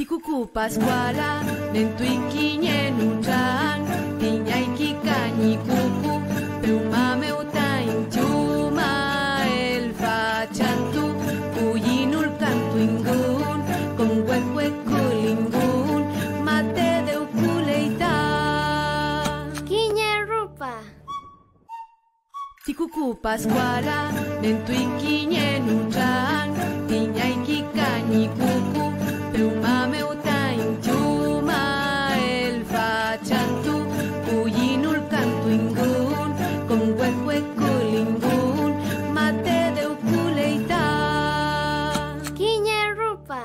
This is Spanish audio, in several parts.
Tikuku Pascuala, Nentuiquiñe Nuchan, Tiñaiki Cañi Cucu, Peumame Utain Chuma, El Fachantu, Cuyinul Cantuingun, con Huecueculingun, Mate de Uculeita. Quiñe Rupa. Tikuku Pascuala, Nentuiquiñe Nuchan, Tiñaiki Cañi Cucu, Peumame utain chuma, El Fachantu, Cuyinul Cantuingun, con Huecueculingun, Mate de Uculeita. Quiñe Rupa.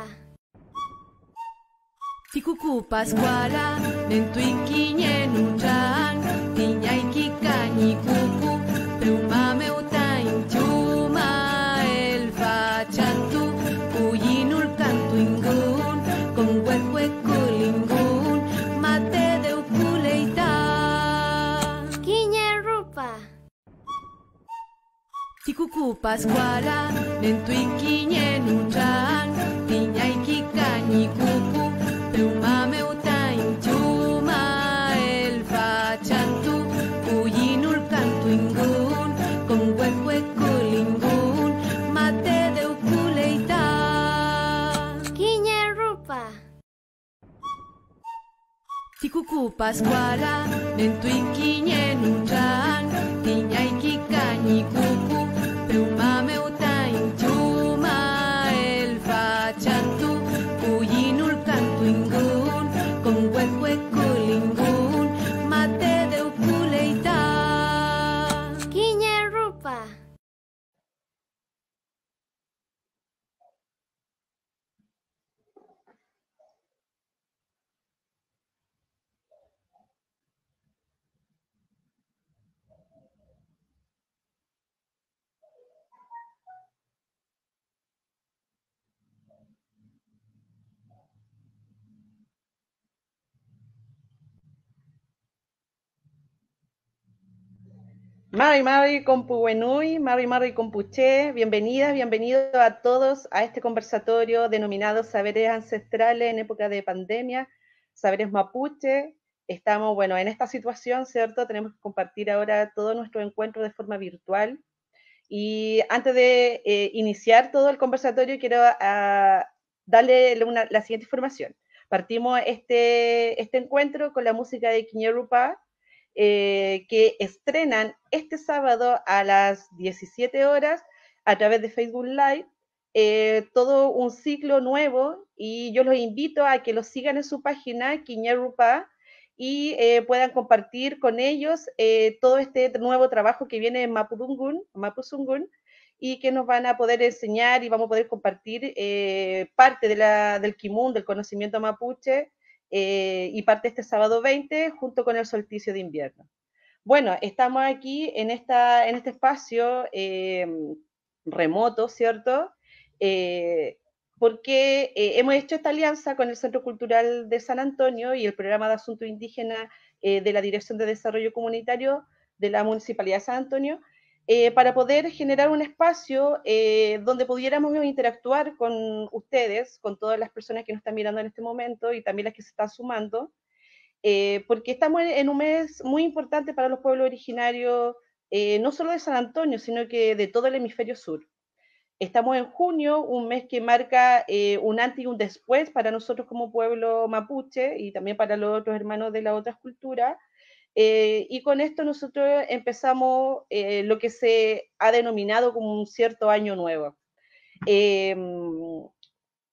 Tikuku Pascuala, Nentuiquiñe Nuchan, Tiñaiki Cañi Cucu, Peumame utain chuma, El Fachantu, Cuyinul Cantuingun, con Huecueculingun, Mate de Uculeita. Quiñe Rupa. Tikuku Pascuala, Nentuiquiñe Nuchan, Tiñaiki Cañi Cucu, Peumame utain chuma, El Fachantu, Cuyinul Cantuingun, con Huecueculingun, Mate de Uculeita. Quiñe Rupa. Tikuku Pascuala, Nentuiquiñe Nuchan, Tiñaiki Cañi Cucu, Peumame utain chuma, El Fachantu, Cuyinul Cantuingun, con Huecueculingun, Mate de Uculeita. Quiñe Rupa. Mari Compuwenui, Mari Compuche, bienvenidas, bienvenidos a todos a este conversatorio denominado Saberes Ancestrales en época de pandemia, Saberes Mapuche. Estamos, bueno, en esta situación, ¿cierto? Tenemos que compartir ahora todo nuestro encuentro de forma virtual. Y antes de iniciar todo el conversatorio, quiero darle la siguiente información. Partimos este encuentro con la música de Quiñe Rupa, que estrenan este sábado a las 17 horas a través de Facebook Live, todo un ciclo nuevo, y yo los invito a que los sigan en su página, Quiñe Rupa, y puedan compartir con ellos todo este nuevo trabajo que viene en Mapuzungun, y que nos van a poder enseñar y vamos a poder compartir parte del Kimun, del conocimiento mapuche, y parte este sábado 20 junto con el solsticio de invierno. Bueno, estamos aquí en este espacio remoto, ¿cierto? Porque hemos hecho esta alianza con el Centro Cultural de San Antonio y el Programa de Asuntos Indígenas de la Dirección de Desarrollo Comunitario de la Municipalidad de San Antonio, para poder generar un espacio donde pudiéramos interactuar con ustedes, con todas las personas que nos están mirando en este momento y también las que se están sumando, porque estamos en un mes muy importante para los pueblos originarios, no solo de San Antonio, sino que de todo el hemisferio sur. Estamos en junio, un mes que marca un antes y un después para nosotros como pueblo mapuche y también para los otros hermanos de las otras culturas. Y con esto nosotros empezamos lo que se ha denominado como un cierto año nuevo.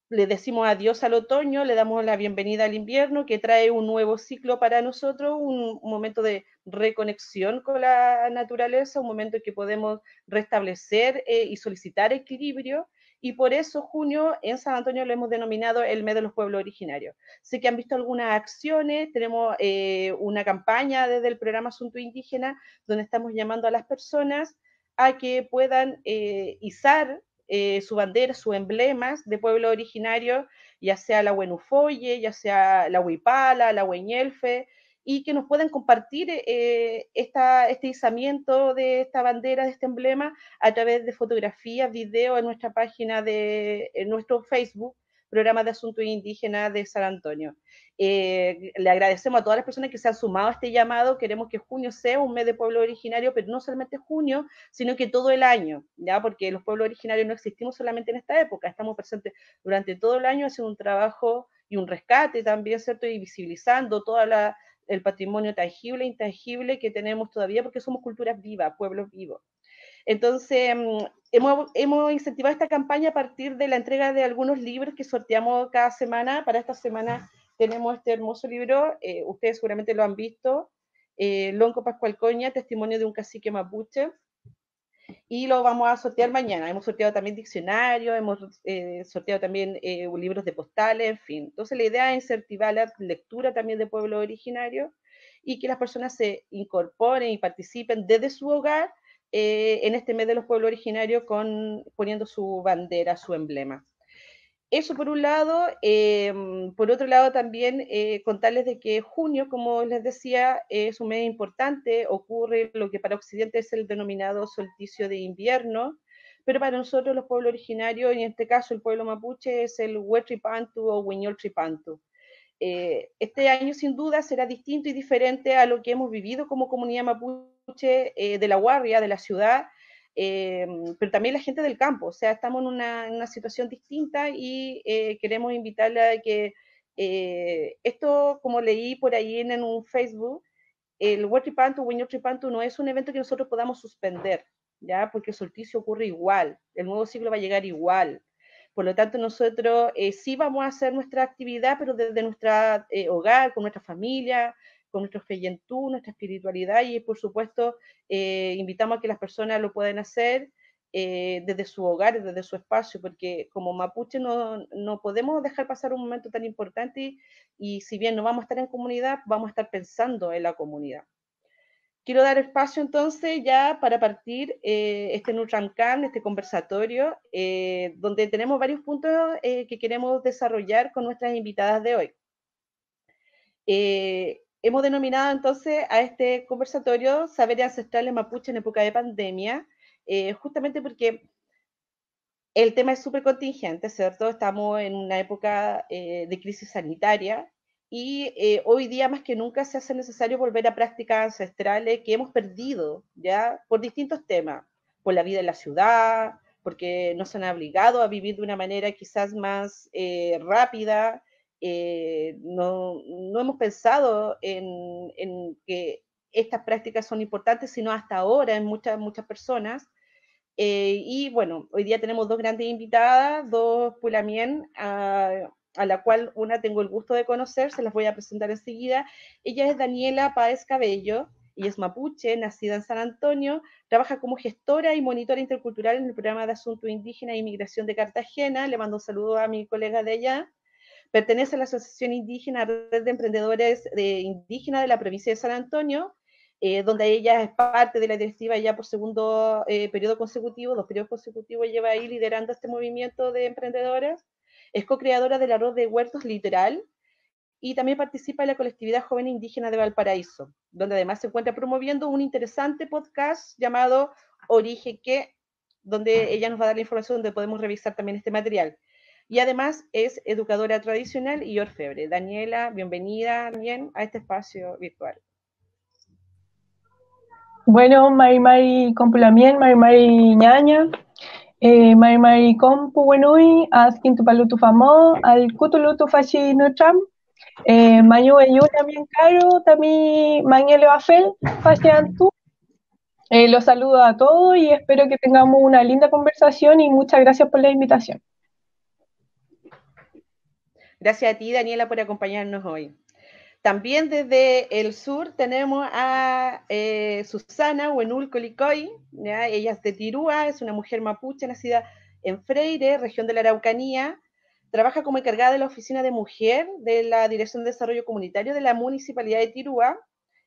Le decimos adiós al otoño, le damos la bienvenida al invierno, que trae un nuevo ciclo para nosotros, un momento de reconexión con la naturaleza, un momento en que podemos restablecer y solicitar equilibrio, y por eso junio en San Antonio lo hemos denominado el mes de los pueblos originarios. Sé que han visto algunas acciones, tenemos una campaña desde el programa Asunto Indígena, donde estamos llamando a las personas a que puedan izar su bandera, sus emblemas de pueblo originario, ya sea la Huenufoye, ya sea la Huipala, la Hueñelfe, y que nos puedan compartir este izamiento de esta bandera, de este emblema, a través de fotografías, videos en nuestra página en nuestro Facebook, programa de asuntos indígenas de San Antonio. Le agradecemos a todas las personas que se han sumado a este llamado. Queremos que junio sea un mes de pueblo originario, pero no solamente junio, sino que todo el año, ¿ya? Porque los pueblos originarios no existimos solamente en esta época, estamos presentes durante todo el año haciendo un trabajo y un rescate también, ¿cierto? Y visibilizando todo el patrimonio tangible e intangible que tenemos todavía, porque somos culturas vivas, pueblos vivos. Entonces, hemos incentivado esta campaña a partir de la entrega de algunos libros que sorteamos cada semana. Para esta semana tenemos este hermoso libro, ustedes seguramente lo han visto, Lonco Pascual Coña, Testimonio de un cacique mapuche, y lo vamos a sortear mañana. Hemos sorteado también diccionarios, hemos sorteado también libros de postales, en fin. Entonces la idea es incentivar la lectura también de pueblos originarios y que las personas se incorporen y participen desde su hogar en este mes de los pueblos originarios poniendo su bandera, su emblema. Eso por un lado. Por otro lado también contarles de que junio, como les decía, es un mes importante. Ocurre lo que para Occidente es el denominado solsticio de invierno, pero para nosotros los pueblos originarios, y en este caso el pueblo mapuche, es el Huetripantu o Huiñol-Tripantu. Este año sin duda será distinto y diferente a lo que hemos vivido como comunidad mapuche de La Guardia, de la ciudad, pero también la gente del campo. O sea, estamos en una situación distinta y queremos invitarla a que esto, como leí por ahí en un Facebook, el Huetripantu, Huiñol-Tripantu no es un evento que nosotros podamos suspender, ¿ya? Porque el solsticio ocurre igual, el nuevo ciclo va a llegar igual. Por lo tanto, nosotros sí vamos a hacer nuestra actividad, pero desde nuestro hogar, con nuestra familia, con nuestro feyentú, nuestra espiritualidad, y por supuesto invitamos a que las personas lo puedan hacer desde su hogar, desde su espacio, porque como mapuche no podemos dejar pasar un momento tan importante y si bien no vamos a estar en comunidad, vamos a estar pensando en la comunidad. Quiero dar espacio entonces ya para partir este Nutramcam, este conversatorio, donde tenemos varios puntos que queremos desarrollar con nuestras invitadas de hoy. Hemos denominado entonces a este conversatorio Saberes Ancestrales Mapuche en época de pandemia, justamente porque el tema es súper contingente, ¿cierto? Estamos en una época de crisis sanitaria y hoy día más que nunca se hace necesario volver a prácticas ancestrales que hemos perdido, ¿ya? Por distintos temas, por la vida en la ciudad, porque nos han obligado a vivir de una manera quizás más rápida. No hemos pensado en que estas prácticas son importantes, sino hasta ahora en muchas personas. Y bueno, hoy día tenemos dos grandes invitadas, dos Pulamien, a la cual una tengo el gusto de conocer, se las voy a presentar enseguida. Ella es Daniela Páez Cabello, ella es mapuche, nacida en San Antonio, trabaja como gestora y monitora intercultural en el programa de Asuntos Indígenas e Inmigración de Cartagena. Le mando un saludo a mi colega de allá. Pertenece a la Asociación Indígena Red de Emprendedores Indígenas de la provincia de San Antonio, donde ella es parte de la directiva ya por segundo periodo consecutivo, 2 periodos consecutivos lleva ahí liderando este movimiento de emprendedores. Es co-creadora del arroz de huertos literal y también participa en la colectividad joven indígena de Valparaíso, donde además se encuentra promoviendo un interesante podcast llamado Origen Que, donde ella nos va a dar la información donde podemos revisar también este material. Y además es educadora tradicional y orfebre. Daniela, bienvenida también a este espacio virtual. Bueno, Mari Compulamien, Mari Ñaña, Mari Compu Wenui, Askin tu Palutu Famo, Al Cutulutu Fashi Nutram, Mayu Eyuna Bien Caro, Tami Mañele Bafel, Fashi Antu. Los saludo a todos y espero que tengamos una linda conversación y muchas gracias por la invitación. Gracias a ti, Daniela, por acompañarnos hoy. También desde el sur tenemos a Susana Huenul Colicoy, ¿ya? Ella es de Tirúa, es una mujer mapuche nacida en Freire, región de la Araucanía. Trabaja como encargada de la oficina de mujer de la Dirección de Desarrollo Comunitario de la Municipalidad de Tirúa.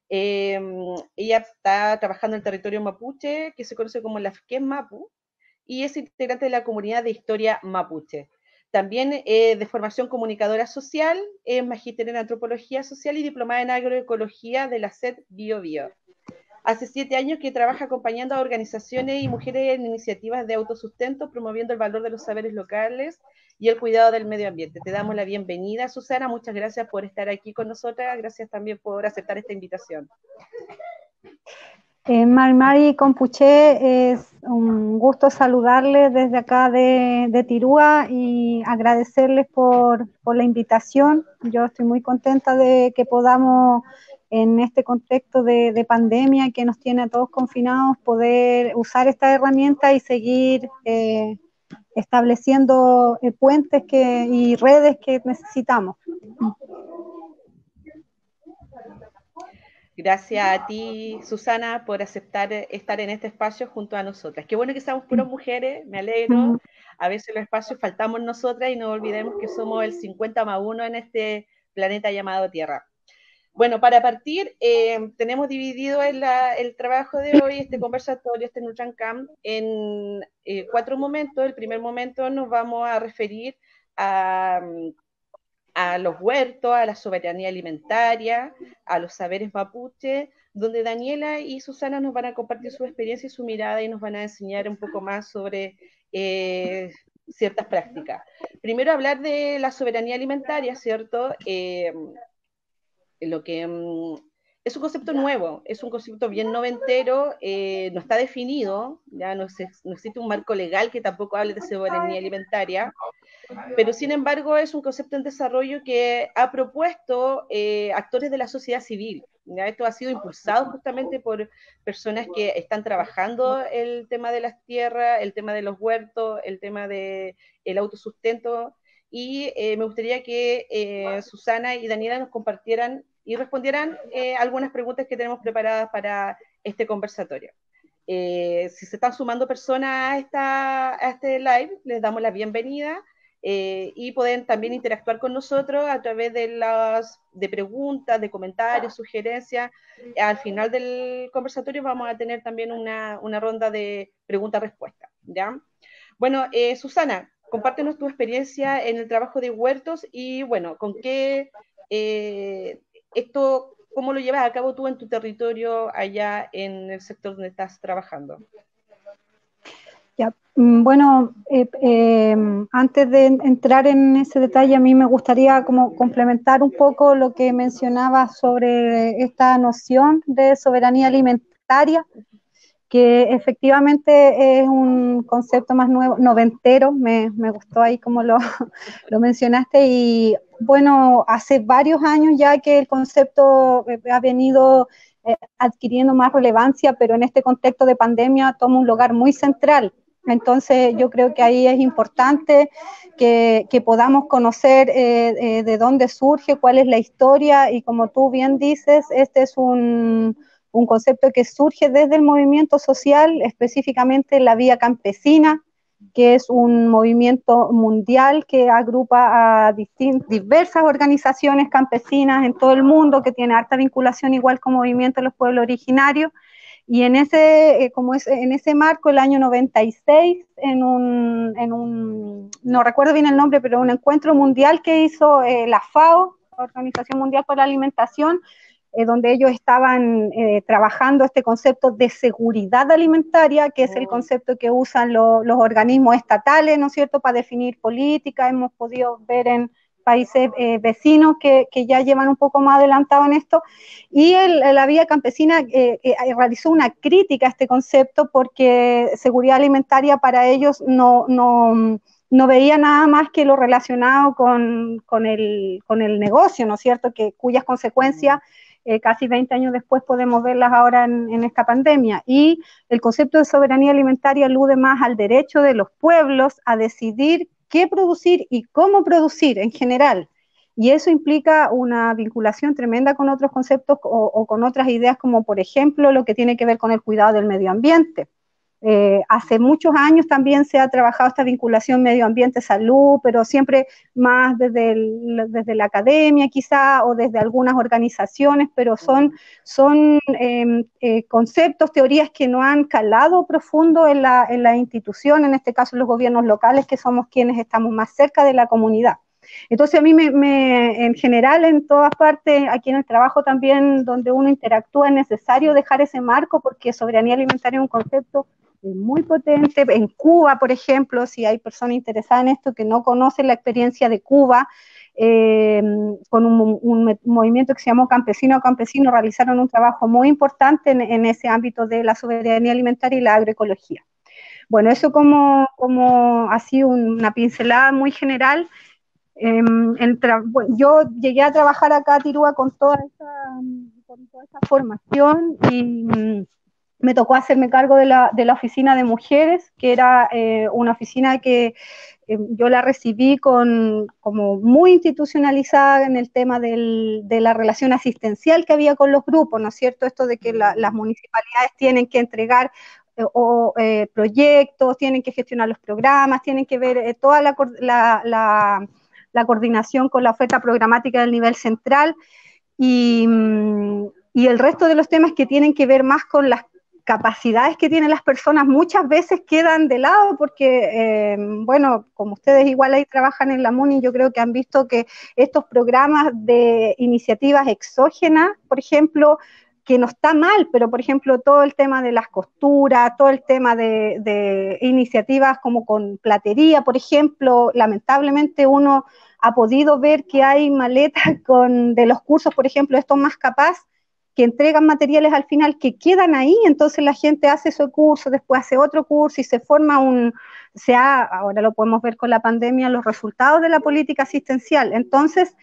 Ella está trabajando en el territorio mapuche, que se conoce como la FQEM Mapu, y es integrante de la comunidad de historia mapuche. También de formación comunicadora social, es magíster en antropología social y diplomada en agroecología de la SED Bio Bio. Hace 7 años que trabaja acompañando a organizaciones y mujeres en iniciativas de autosustento, promoviendo el valor de los saberes locales y el cuidado del medio ambiente. Te damos la bienvenida, Susana, muchas gracias por estar aquí con nosotras, gracias también por aceptar esta invitación. Mari Compuché, es un gusto saludarles desde acá de Tirúa y agradecerles por la invitación. Yo estoy muy contenta de que podamos, en este contexto de pandemia que nos tiene a todos confinados, poder usar esta herramienta y seguir estableciendo puentes y redes que necesitamos. Gracias a ti, Susana, por aceptar estar en este espacio junto a nosotras. Qué bueno que seamos puras mujeres, me alegro. A veces los espacios faltamos nosotras y no olvidemos que somos el 50+1 en este planeta llamado Tierra. Bueno, para partir, tenemos dividido el trabajo de hoy, este conversatorio, este NutranCamp, en 4 momentos. El primer momento nos vamos a referir a los huertos, a la soberanía alimentaria, a los saberes mapuche, donde Daniela y Susana nos van a compartir su experiencia y su mirada y nos van a enseñar un poco más sobre ciertas prácticas. Primero hablar de la soberanía alimentaria, ¿cierto? Lo que es un concepto nuevo, es un concepto bien noventero, no está definido, ya no existe un marco legal que tampoco hable de soberanía alimentaria, pero sin embargo es un concepto en desarrollo que ha propuesto actores de la sociedad civil. ¿Ya? Esto ha sido impulsado justamente por personas que están trabajando el tema de las tierras, el tema de los huertos, el tema del autosustento, y me gustaría que Susana y Daniela nos compartieran y respondieran algunas preguntas que tenemos preparadas para este conversatorio. Si se están sumando personas a este live, les damos la bienvenida. Y pueden también interactuar con nosotros a través de preguntas, de comentarios, sugerencias. Al final del conversatorio vamos a tener también una ronda de preguntas-respuestas, ¿ya? Bueno, Susana, compártenos tu experiencia en el trabajo de huertos y, bueno, con qué ¿cómo lo llevas a cabo tú en tu territorio allá en el sector donde estás trabajando? Ya, bueno, antes de entrar en ese detalle, a mí me gustaría como complementar un poco lo que mencionaba sobre esta noción de soberanía alimentaria, que efectivamente es un concepto más nuevo, noventero, me gustó ahí como lo mencionaste, y bueno, hace varios años ya que el concepto ha venido adquiriendo más relevancia, pero en este contexto de pandemia toma un lugar muy central. Entonces yo creo que ahí es importante que podamos conocer de dónde surge, cuál es la historia, y como tú bien dices, este es un concepto que surge desde el movimiento social, específicamente la Vía Campesina, que es un movimiento mundial que agrupa a diversas organizaciones campesinas en todo el mundo, que tiene harta vinculación igual con movimientos de los pueblos originarios. Y en ese marco, el año 96, no recuerdo bien el nombre, pero un encuentro mundial que hizo la FAO, la Organización Mundial para la Alimentación, donde ellos estaban trabajando este concepto de seguridad alimentaria, que es el concepto que usan los organismos estatales, ¿no es cierto?, para definir políticas. Hemos podido ver en países vecinos que ya llevan un poco más adelantado en esto, y la Vía Campesina realizó una crítica a este concepto porque seguridad alimentaria para ellos no veía nada más que lo relacionado con el negocio, ¿no es cierto?, cuyas consecuencias casi 20 años después podemos verlas ahora en esta pandemia. Y el concepto de soberanía alimentaria alude más al derecho de los pueblos a decidir qué producir y cómo producir en general. Y eso implica una vinculación tremenda con otros conceptos o con otras ideas, como por ejemplo lo que tiene que ver con el cuidado del medio ambiente. Hace muchos años también se ha trabajado esta vinculación medio ambiente-salud, pero siempre más desde la academia quizá, o desde algunas organizaciones, pero son conceptos, teorías que no han calado profundo en la institución, en este caso los gobiernos locales, que somos quienes estamos más cerca de la comunidad. Entonces a mí en general, en todas partes, aquí en el trabajo también, donde uno interactúa, es necesario dejar ese marco, porque soberanía alimentaria es un concepto muy potente. En Cuba, por ejemplo, si hay personas interesadas en esto que no conocen la experiencia de Cuba, con un movimiento que se llamó Campesino a Campesino, realizaron un trabajo muy importante en ese ámbito de la soberanía alimentaria y la agroecología. Bueno, eso como así una pincelada muy general. Bueno, yo llegué a trabajar acá a Tirúa con toda esa formación y me tocó hacerme cargo de la oficina de mujeres, que era una oficina que yo la recibí como muy institucionalizada en el tema de la relación asistencial que había con los grupos, ¿no es cierto? Esto de que las municipalidades tienen que entregar proyectos, tienen que gestionar los programas, tienen que ver toda la coordinación con la oferta programática del nivel central y el resto de los temas que tienen que ver más con las capacidades que tienen las personas muchas veces quedan de lado porque, bueno, como ustedes igual ahí trabajan en la MUNI, yo creo que han visto que estos programas de iniciativas exógenas, por ejemplo, que no está mal, pero por ejemplo todo el tema de las costuras, todo el tema de iniciativas como con platería, por ejemplo, lamentablemente uno ha podido ver que hay maletas de los cursos, por ejemplo, estos Más Capaz, que entregan materiales al final que quedan ahí, entonces la gente hace ese curso, después hace otro curso y se forma ahora lo podemos ver con la pandemia, los resultados de la política asistencial. Entonces,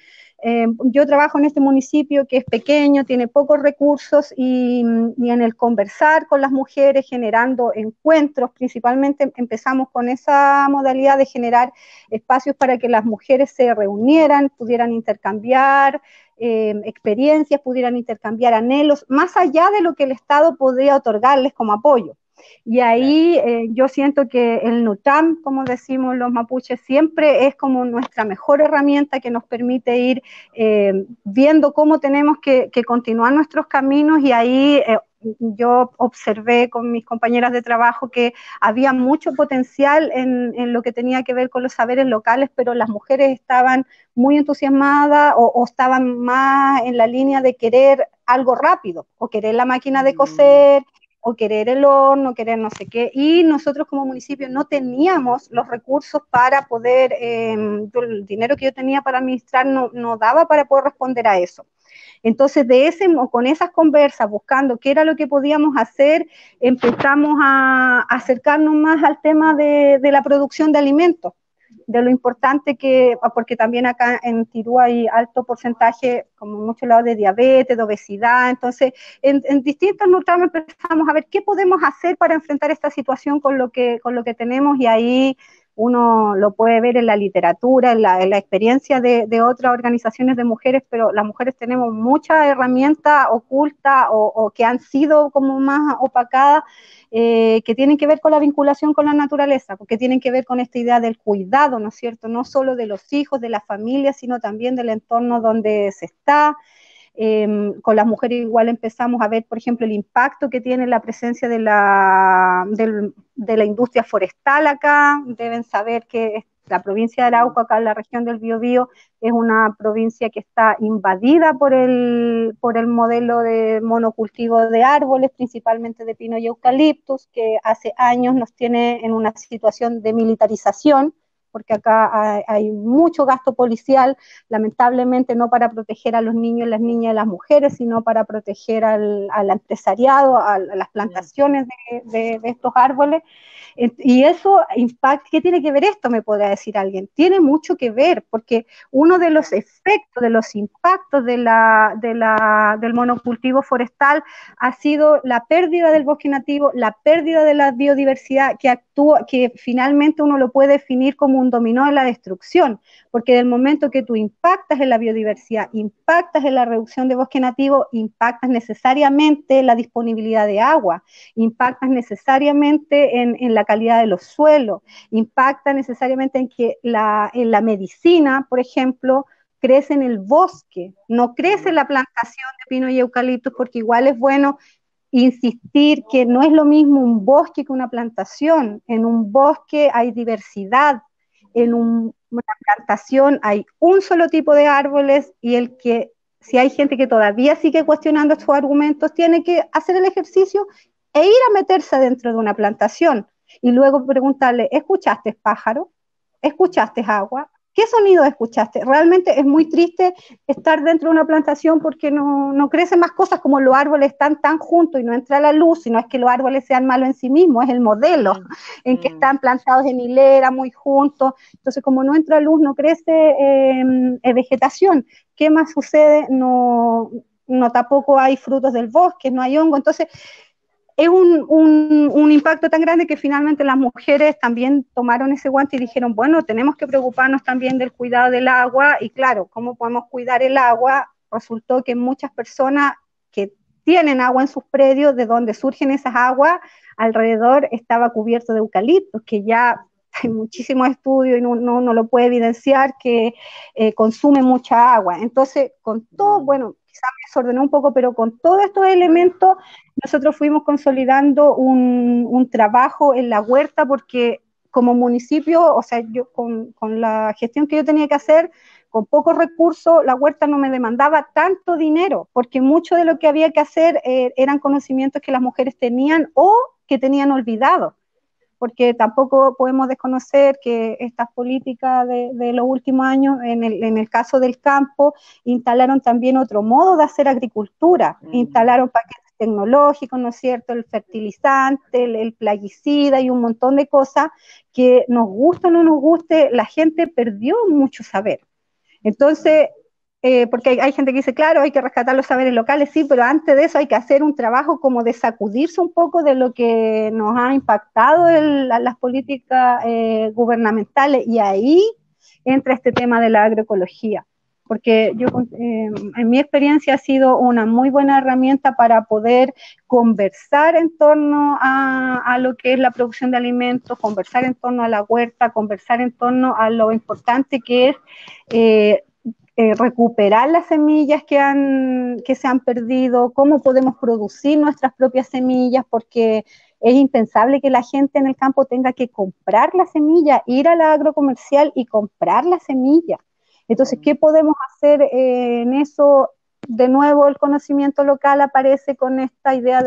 yo trabajo en este municipio que es pequeño, tiene pocos recursos y en el conversar con las mujeres, generando encuentros, principalmente empezamos con esa modalidad de generar espacios para que las mujeres se reunieran, pudieran intercambiar experiencias, pudieran intercambiar anhelos, más allá de lo que el Estado podía otorgarles como apoyo. Y ahí yo siento que el NUTAM, como decimos los mapuches, siempre es como nuestra mejor herramienta que nos permite ir viendo cómo tenemos que continuar nuestros caminos y ahí yo observé con mis compañeras de trabajo que había mucho potencial en lo que tenía que ver con los saberes locales, pero las mujeres estaban muy entusiasmadas o estaban más en la línea de querer algo rápido, o querer la máquina de coser, o querer el horno, querer no sé qué, y nosotros como municipio no teníamos los recursos para poder, el dinero que yo tenía para administrar no daba para poder responder a eso. Entonces, con esas conversas, buscando qué era lo que podíamos hacer, empezamos a acercarnos más al tema de la producción de alimentos, de lo importante porque también acá en Tirúa hay alto porcentaje, como en muchos lados, de diabetes, de obesidad. Entonces, en distintos nutrientes empezamos a ver qué podemos hacer para enfrentar esta situación con lo que tenemos, y ahí uno lo puede ver en la literatura, en la experiencia de otras organizaciones de mujeres, pero las mujeres tenemos muchas herramientas ocultas o que han sido como más opacadas, que tienen que ver con la vinculación con la naturaleza, porque tienen que ver con esta idea del cuidado, ¿no es cierto? No solo de los hijos, de la familia, sino también del entorno donde se está. Con las mujeres igual empezamos a ver, por ejemplo, el impacto que tiene la presencia de la industria forestal acá. Deben saber que la provincia de Arauco, acá en la región del Biobío, es una provincia que está invadida por el modelo de monocultivo de árboles, principalmente de pino y eucaliptus, que hace años nos tiene en una situación de militarización, porque acá hay mucho gasto policial, lamentablemente no para proteger a los niños, las niñas y las mujeres, sino para proteger al empresariado, a las plantaciones de estos árboles. Y eso impacta. ¿Qué tiene que ver esto? Me podrá decir alguien. Tiene mucho que ver, porque uno de los efectos, de los impactos del monocultivo forestal ha sido la pérdida del bosque nativo, la pérdida de la biodiversidad, que finalmente uno lo puede definir como un dominó de la destrucción, porque del momento que tú impactas en la biodiversidad, impactas en la reducción de bosque nativo, impactas necesariamente la disponibilidad de agua, impactas necesariamente en la calidad de los suelos, impacta necesariamente en que en la medicina, por ejemplo, crece en el bosque, no crece en la plantación de pino y eucaliptus, porque igual es bueno insistir que no es lo mismo un bosque que una plantación. En un bosque hay diversidad, en una plantación hay un solo tipo de árboles, y si hay gente que todavía sigue cuestionando estos argumentos, tiene que hacer el ejercicio e ir a meterse dentro de una plantación y luego preguntarle, ¿escuchaste pájaro? ¿Escuchaste agua? ¿Qué sonido escuchaste? Realmente es muy triste estar dentro de una plantación porque no crecen más cosas, como los árboles están tan juntos y no entra la luz, y no es que los árboles sean malos en sí mismos, es el modelo en que están plantados en hilera, muy juntos. Entonces, como no entra luz, no crece vegetación. ¿Qué más sucede? No tampoco hay frutos del bosque, no hay hongo. Entonces, es un impacto tan grande que finalmente las mujeres también tomaron ese guante y dijeron, bueno, tenemos que preocuparnos también del cuidado del agua. Y claro, ¿cómo podemos cuidar el agua? Resultó que muchas personas que tienen agua en sus predios, de donde surgen esas aguas, alrededor estaba cubierto de eucaliptos, que ya hay muchísimos estudios y no lo puede evidenciar, que consume mucha agua. Entonces, con todo, bueno, quizás me desordenó un poco, pero con todos estos elementos nosotros fuimos consolidando un trabajo en la huerta, porque como municipio, o sea, yo con la gestión que yo tenía que hacer, con pocos recursos, la huerta no me demandaba tanto dinero, porque mucho de lo que había que hacer eran conocimientos que las mujeres tenían o que tenían olvidado, porque tampoco podemos desconocer que estas políticas de los últimos años, en el caso del campo, instalaron también otro modo de hacer agricultura, instalaron paquetes tecnológicos, ¿no es cierto?, el fertilizante, el plaguicida y un montón de cosas que, nos guste o no nos guste, la gente perdió mucho saber. Entonces, porque hay gente que dice, claro, hay que rescatar los saberes locales, sí, pero antes de eso hay que hacer un trabajo como de sacudirse un poco de lo que nos ha impactado las políticas gubernamentales, y ahí entra este tema de la agroecología, porque yo, en mi experiencia, ha sido una muy buena herramienta para poder conversar en torno a lo que es la producción de alimentos, conversar en torno a la huerta, conversar en torno a lo importante que es recuperar las semillas que se han perdido, cómo podemos producir nuestras propias semillas, porque es impensable que la gente en el campo tenga que comprar la semilla, ir a la agrocomercial y comprar la semilla. Entonces, ¿qué podemos hacer en eso? De nuevo, el conocimiento local aparece con esta idea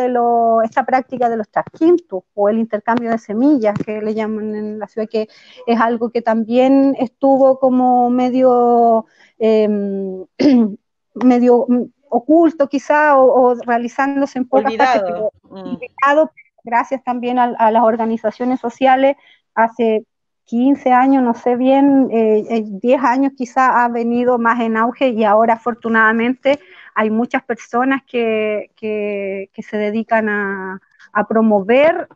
esta práctica de los trasquintos, o el intercambio de semillas, que le llaman en la ciudad, que es algo que también estuvo como medio medio oculto quizá, o realizándose en pocas partes, pero olvidado, gracias también a las organizaciones sociales. Hace 15 años, no sé bien, 10 años quizá ha venido más en auge, y ahora afortunadamente hay muchas personas que se dedican a promover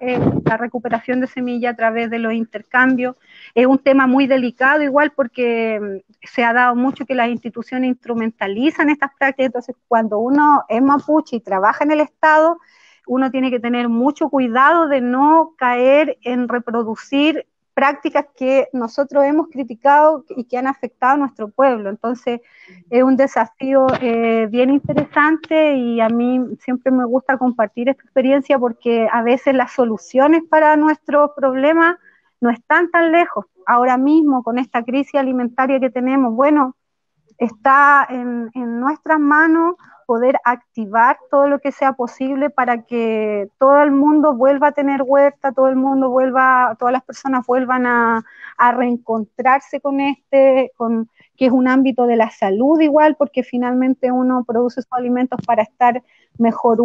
la recuperación de semilla a través de los intercambios. Es un tema muy delicado igual, porque se ha dado mucho que las instituciones instrumentalizan estas prácticas. Entonces, cuando uno es mapuche y trabaja en el Estado, uno tiene que tener mucho cuidado de no caer en reproducir prácticas que nosotros hemos criticado y que han afectado a nuestro pueblo. Entonces, es un desafío bien interesante, y a mí siempre me gusta compartir esta experiencia, porque a veces las soluciones para nuestros problemas no están tan lejos. Ahora mismo, con esta crisis alimentaria que tenemos, bueno, está en nuestras manos poder activar todo lo que sea posible para que todo el mundo vuelva a tener huerta, todas las personas vuelvan a reencontrarse con que es un ámbito de la salud igual, porque finalmente uno produce sus alimentos para estar mejor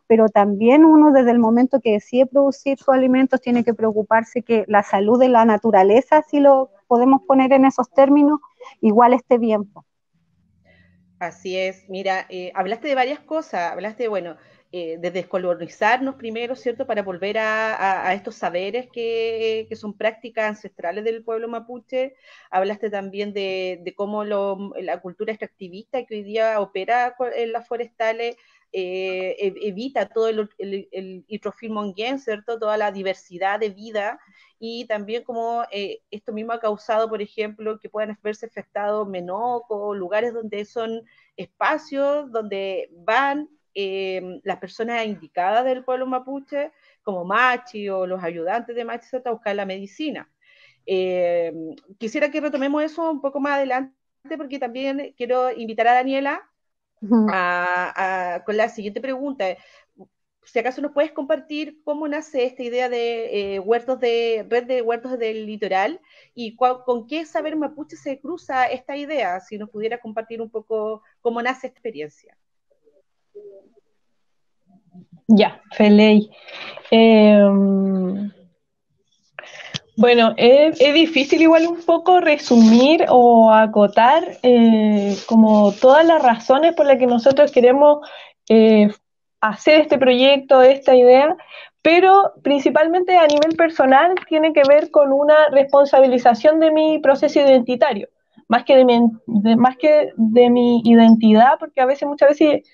pero también uno, desde el momento que decide producir sus alimentos, tiene que preocuparse que la salud de la naturaleza, si lo podemos poner en esos términos, igual esté bien. Así es, mira, hablaste de varias cosas, hablaste, bueno, de descolonizarnos primero, ¿cierto?, para volver a estos saberes que son prácticas ancestrales del pueblo mapuche. Hablaste también de cómo la cultura extractivista que hoy día opera en las forestales evita todo el hidrofil monguén, ¿cierto?, toda la diversidad de vida, y también como esto mismo ha causado, por ejemplo, que puedan verse afectados menocos, lugares donde son espacios donde van las personas indicadas del pueblo mapuche, como Machi o los ayudantes de Machi, a buscar la medicina. Quisiera que retomemos eso un poco más adelante, porque también quiero invitar a Daniela con la siguiente pregunta. si acaso nos puedes compartir cómo nace esta idea de red de huertos del litoral y con qué saber mapuche se cruza esta idea, si nos pudiera compartir un poco cómo nace esta experiencia. Ya, Feley. Bueno, es difícil igual un poco resumir o acotar como todas las razones por las que nosotros queremos hacer este proyecto, esta idea, pero principalmente a nivel personal tiene que ver con una responsabilización de mi proceso identitario, más que de mi identidad, porque muchas veces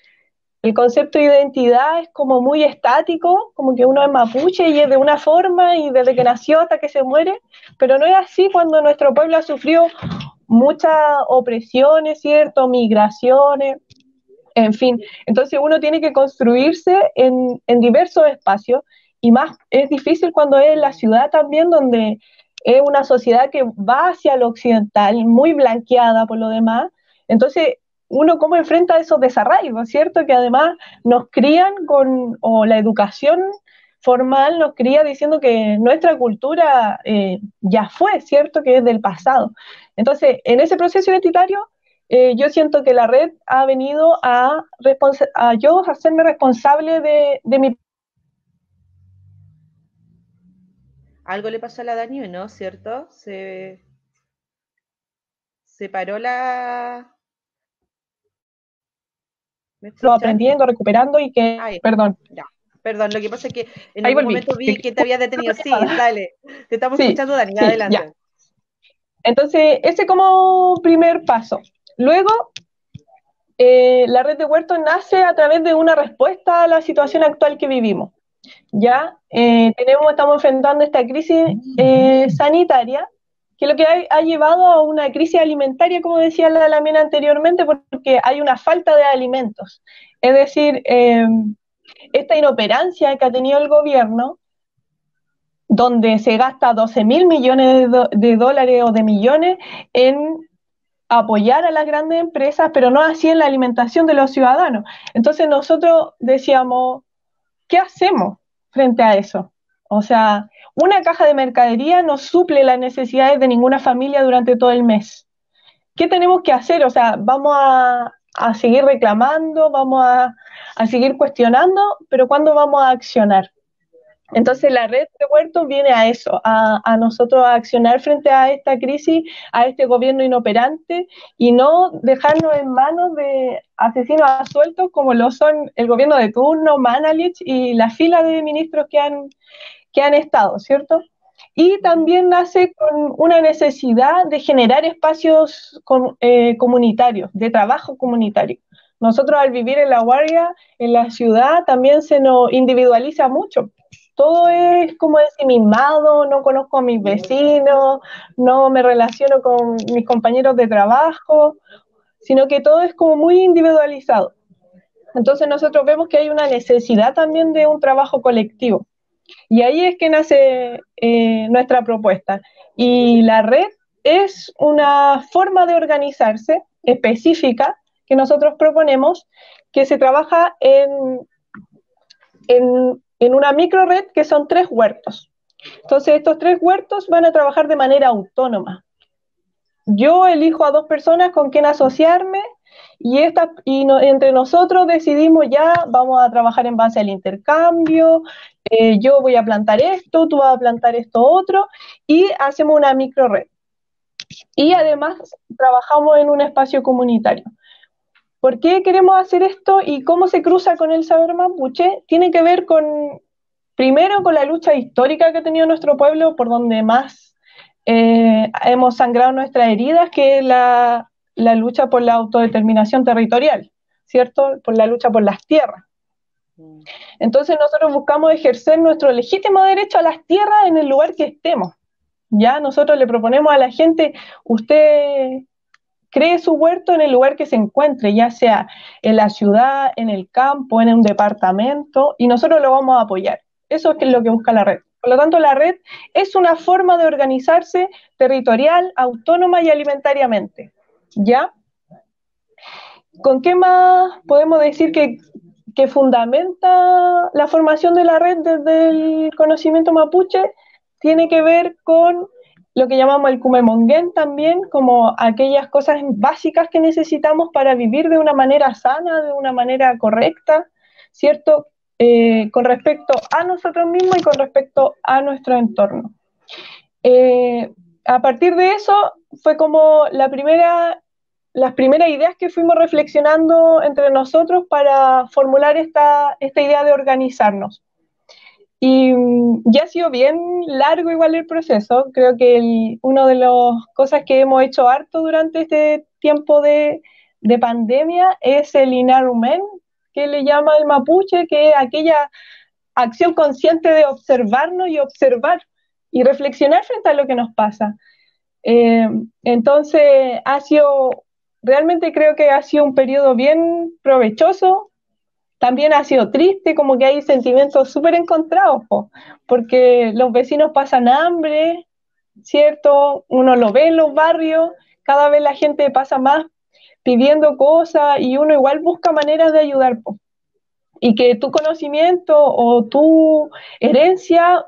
el concepto de identidad es como muy estático, como que uno es mapuche y es de una forma y desde que nació hasta que se muere, pero no es así cuando nuestro pueblo ha sufrido muchas opresiones, ¿cierto? Migraciones, en fin. Entonces uno tiene que construirse en diversos espacios y más es difícil cuando es en la ciudad también, donde es una sociedad que va hacia lo occidental, muy blanqueada por lo demás. Entonces uno cómo enfrenta esos desarraigos, ¿cierto? Que además nos crían o la educación formal nos cría diciendo que nuestra cultura ya fue, ¿cierto? Que es del pasado. Entonces, en ese proceso identitario, yo siento que la red ha venido a yo hacerme responsable de mi... Algo le pasó a la Dani, ¿no? ¿Cierto? Se paró la... aprendiendo, recuperando y que... Ay, perdón. Ya. Perdón, lo que pasa es que en Ahí algún volví. momento vi que te había detenido. Sí, dale. Te estamos escuchando, Dani. Sí, Adelante. ya. Entonces, ese como primer paso. Luego, la red de huertos nace a través de una respuesta a la situación actual que vivimos. Ya estamos enfrentando esta crisis sanitaria, que lo que ha llevado a una crisis alimentaria, como decía la Lamena anteriormente, porque hay una falta de alimentos. Es decir, esta inoperancia que ha tenido el gobierno, donde se gasta 12.000 millones de dólares o de millones en apoyar a las grandes empresas, pero no así en la alimentación de los ciudadanos. Entonces nosotros decíamos, ¿qué hacemos frente a eso? O sea, una caja de mercadería no suple las necesidades de ninguna familia durante todo el mes. ¿Qué tenemos que hacer? O sea, vamos a seguir reclamando, vamos a seguir cuestionando, pero ¿cuándo vamos a accionar? Entonces la red de huertos viene a eso, a nosotros a accionar frente a esta crisis, a este gobierno inoperante y no dejarnos en manos de asesinos sueltos como lo son el gobierno de turno, Manalich y la fila de ministros que han estado, ¿cierto? Y también nace con una necesidad de generar espacios comunitarios, de trabajo comunitario. Nosotros al vivir en La Guardia, en la ciudad, también se nos individualiza mucho. Todo es como ensimismado, no conozco a mis vecinos, no me relaciono con mis compañeros de trabajo, sino que todo es como muy individualizado. Entonces nosotros vemos que hay una necesidad también de un trabajo colectivo. Y ahí es que nace nuestra propuesta. Y la red es una forma de organizarse específica que nosotros proponemos, que se trabaja en una microred que son 3 huertos. Entonces estos 3 huertos van a trabajar de manera autónoma. Yo elijo a 2 personas con quien asociarme y entre nosotros decidimos ya, vamos a trabajar en base al intercambio, yo voy a plantar esto, tú vas a plantar esto otro, y hacemos una microred. Y además trabajamos en un espacio comunitario. ¿Por qué queremos hacer esto y cómo se cruza con el saber mapuche? Tiene que ver primero con la lucha histórica que ha tenido nuestro pueblo, por donde más hemos sangrado nuestras heridas, que es la lucha por la autodeterminación territorial, ¿cierto? Por la lucha por las tierras. Entonces nosotros buscamos ejercer nuestro legítimo derecho a las tierras en el lugar que estemos. Ya nosotros le proponemos a la gente, usted cree su huerto en el lugar que se encuentre, ya sea en la ciudad, en el campo, en un departamento, y nosotros lo vamos a apoyar. Eso es lo que busca la red. Por lo tanto, la red es una forma de organizarse territorial, autónoma y alimentariamente. ¿Ya? ¿Con qué más podemos decir que que fundamenta la formación de la red desde el conocimiento mapuche tiene que ver con lo que llamamos el Cumemonguén también, como aquellas cosas básicas que necesitamos para vivir de una manera sana, de una manera correcta, ¿cierto? Con respecto a nosotros mismos y con respecto a nuestro entorno. A partir de eso fue como las primeras ideas que fuimos reflexionando entre nosotros para formular esta idea de organizarnos. Y ya ha sido bien largo igual el proceso. Creo que una de las cosas que hemos hecho harto durante este tiempo de pandemia es el Inarumen, que le llama el mapuche, que es aquella acción consciente de observarnos y observar y reflexionar frente a lo que nos pasa. Entonces realmente creo que ha sido un periodo bien provechoso. También ha sido triste, como que hay sentimientos súper encontrados, porque los vecinos pasan hambre, ¿cierto? Uno lo ve en los barrios, cada vez la gente pasa más pidiendo cosas y uno igual busca maneras de ayudar, y que tu conocimiento o tu herencia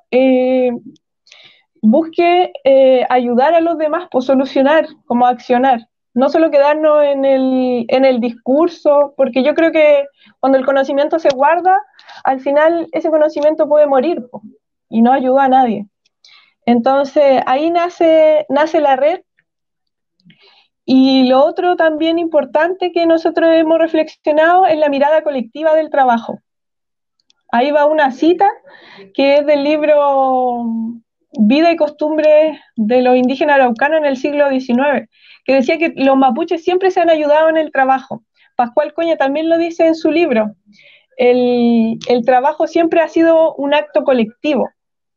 busque ayudar a los demás, solucionar, como accionar. No solo quedarnos en el discurso, porque yo creo que cuando el conocimiento se guarda, al final ese conocimiento puede morir y no ayuda a nadie. Entonces ahí nace la red. Y lo otro también importante que nosotros hemos reflexionado es la mirada colectiva del trabajo. Ahí va una cita que es del libro Vida y Costumbres de los Indígenas Araucanos en el siglo XIX, que decía que los mapuches siempre se han ayudado en el trabajo. Pascual Coña también lo dice en su libro. El trabajo siempre ha sido un acto colectivo,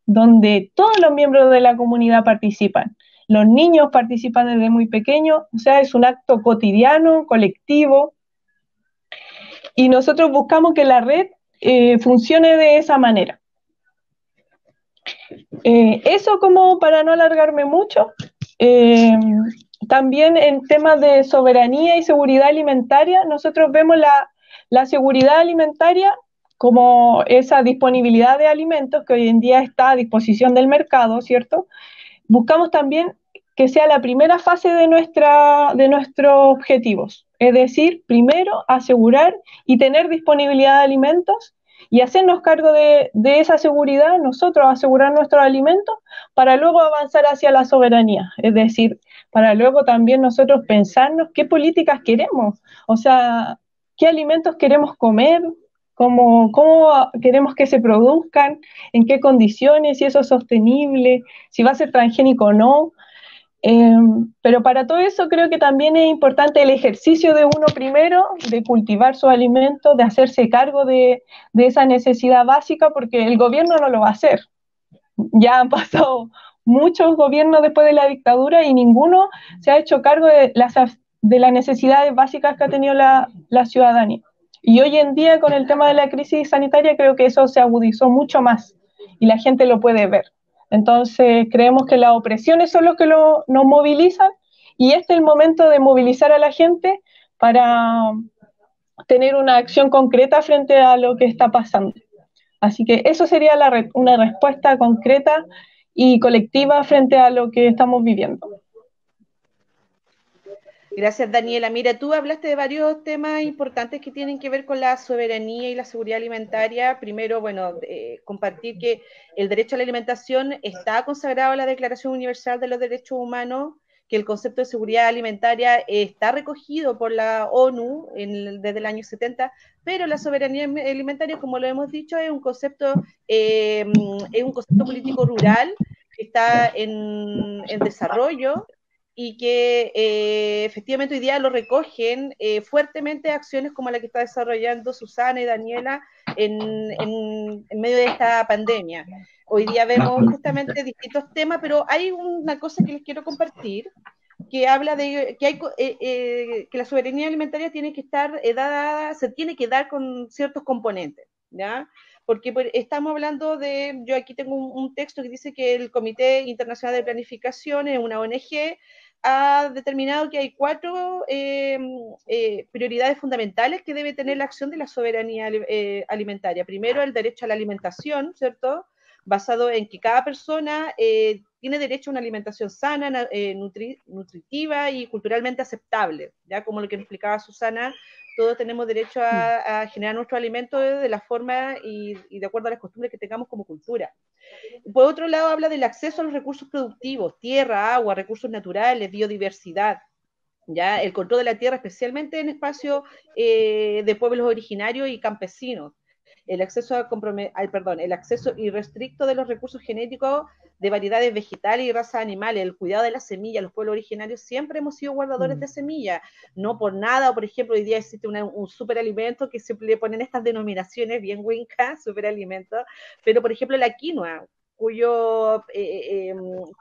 donde todos los miembros de la comunidad participan. Los niños participan desde muy pequeños, o sea, es un acto cotidiano, colectivo, y nosotros buscamos que la red funcione de esa manera. Eso como para no alargarme mucho. También en temas de soberanía y seguridad alimentaria, nosotros vemos la seguridad alimentaria como esa disponibilidad de alimentos que hoy en día está a disposición del mercado, ¿cierto? Buscamos también que sea la primera fase de nuestros objetivos, es decir, primero asegurar y tener disponibilidad de alimentos y hacernos cargo de esa seguridad, nosotros asegurar nuestros alimentos para luego avanzar hacia la soberanía, es decir, para luego también nosotros pensarnos qué políticas queremos, o sea, qué alimentos queremos comer, cómo queremos que se produzcan, en qué condiciones, si eso es sostenible, si va a ser transgénico o no. Pero para todo eso creo que también es importante el ejercicio de uno primero, de cultivar sus alimentos, de hacerse cargo de esa necesidad básica, porque el gobierno no lo va a hacer. Ya han pasado muchos gobiernos después de la dictadura y ninguno se ha hecho cargo de las necesidades básicas que ha tenido la ciudadanía. Y hoy en día con el tema de la crisis sanitaria creo que eso se agudizó mucho más y la gente lo puede ver. Entonces creemos que las opresiones son los que nos movilizan y este es el momento de movilizar a la gente para tener una acción concreta frente a lo que está pasando. Así que eso sería una respuesta concreta y colectiva frente a lo que estamos viviendo. Gracias, Daniela. Mira, tú hablaste de varios temas importantes que tienen que ver con la soberanía y la seguridad alimentaria. Primero, bueno, compartir que el derecho a la alimentación está consagrado en la Declaración Universal de los Derechos Humanos, que el concepto de seguridad alimentaria está recogido por la ONU desde el año 70, pero la soberanía alimentaria, como lo hemos dicho, es un concepto político rural que está en desarrollo y que efectivamente hoy día lo recogen fuertemente acciones como la que está desarrollando Susana y Daniela en medio de esta pandemia. Hoy día vemos justamente distintos temas, pero hay una cosa que les quiero compartir, que habla de que la soberanía alimentaria tiene que estar dada, se tiene que dar con ciertos componentes, ¿ya? Porque estamos hablando yo aquí tengo un texto que dice que el Comité Internacional de Planificación es una ONG ha determinado que hay 4 prioridades fundamentales que debe tener la acción de la soberanía alimentaria. Primero, el derecho a la alimentación, ¿cierto? Basado en que cada persona tiene derecho a una alimentación sana, nutritiva y culturalmente aceptable, ya como lo que nos explicaba Susana, todos tenemos derecho a generar nuestros alimentos de la forma y de acuerdo a las costumbres que tengamos como cultura. Por otro lado, habla del acceso a los recursos productivos, tierra, agua, recursos naturales, biodiversidad, ya el control de la tierra, especialmente en espacios de pueblos originarios y campesinos, el acceso el acceso irrestricto de los recursos genéticos de variedades vegetales y razas animales, el cuidado de las semillas. Los pueblos originarios siempre hemos sido guardadores de semillas, no por nada. Por ejemplo, hoy día existe un superalimento que siempre le ponen estas denominaciones bien wincas, superalimento, pero por ejemplo la quinoa,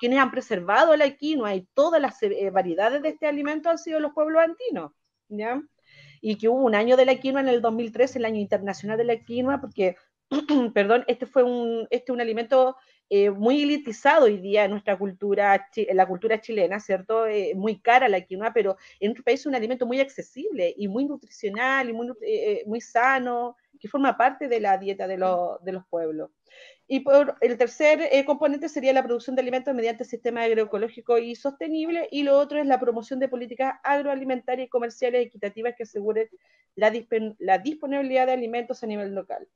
quienes han preservado la quinoa y todas las variedades de este alimento han sido los pueblos andinos, ¿ya? Y que hubo un año de la quinoa en el 2013, el año internacional de la quinoa, porque, perdón, este es un alimento muy elitizado hoy día en nuestra cultura, en la cultura chilena, ¿cierto? Muy cara la quinoa, pero en nuestro país es un alimento muy accesible y muy nutricional y muy sano, que forma parte de la dieta de los pueblos. Y por el tercer componente sería la producción de alimentos mediante sistemas agroecológicos y sostenibles, y lo otro es la promoción de políticas agroalimentarias y comerciales equitativas que aseguren la disponibilidad de alimentos a nivel local.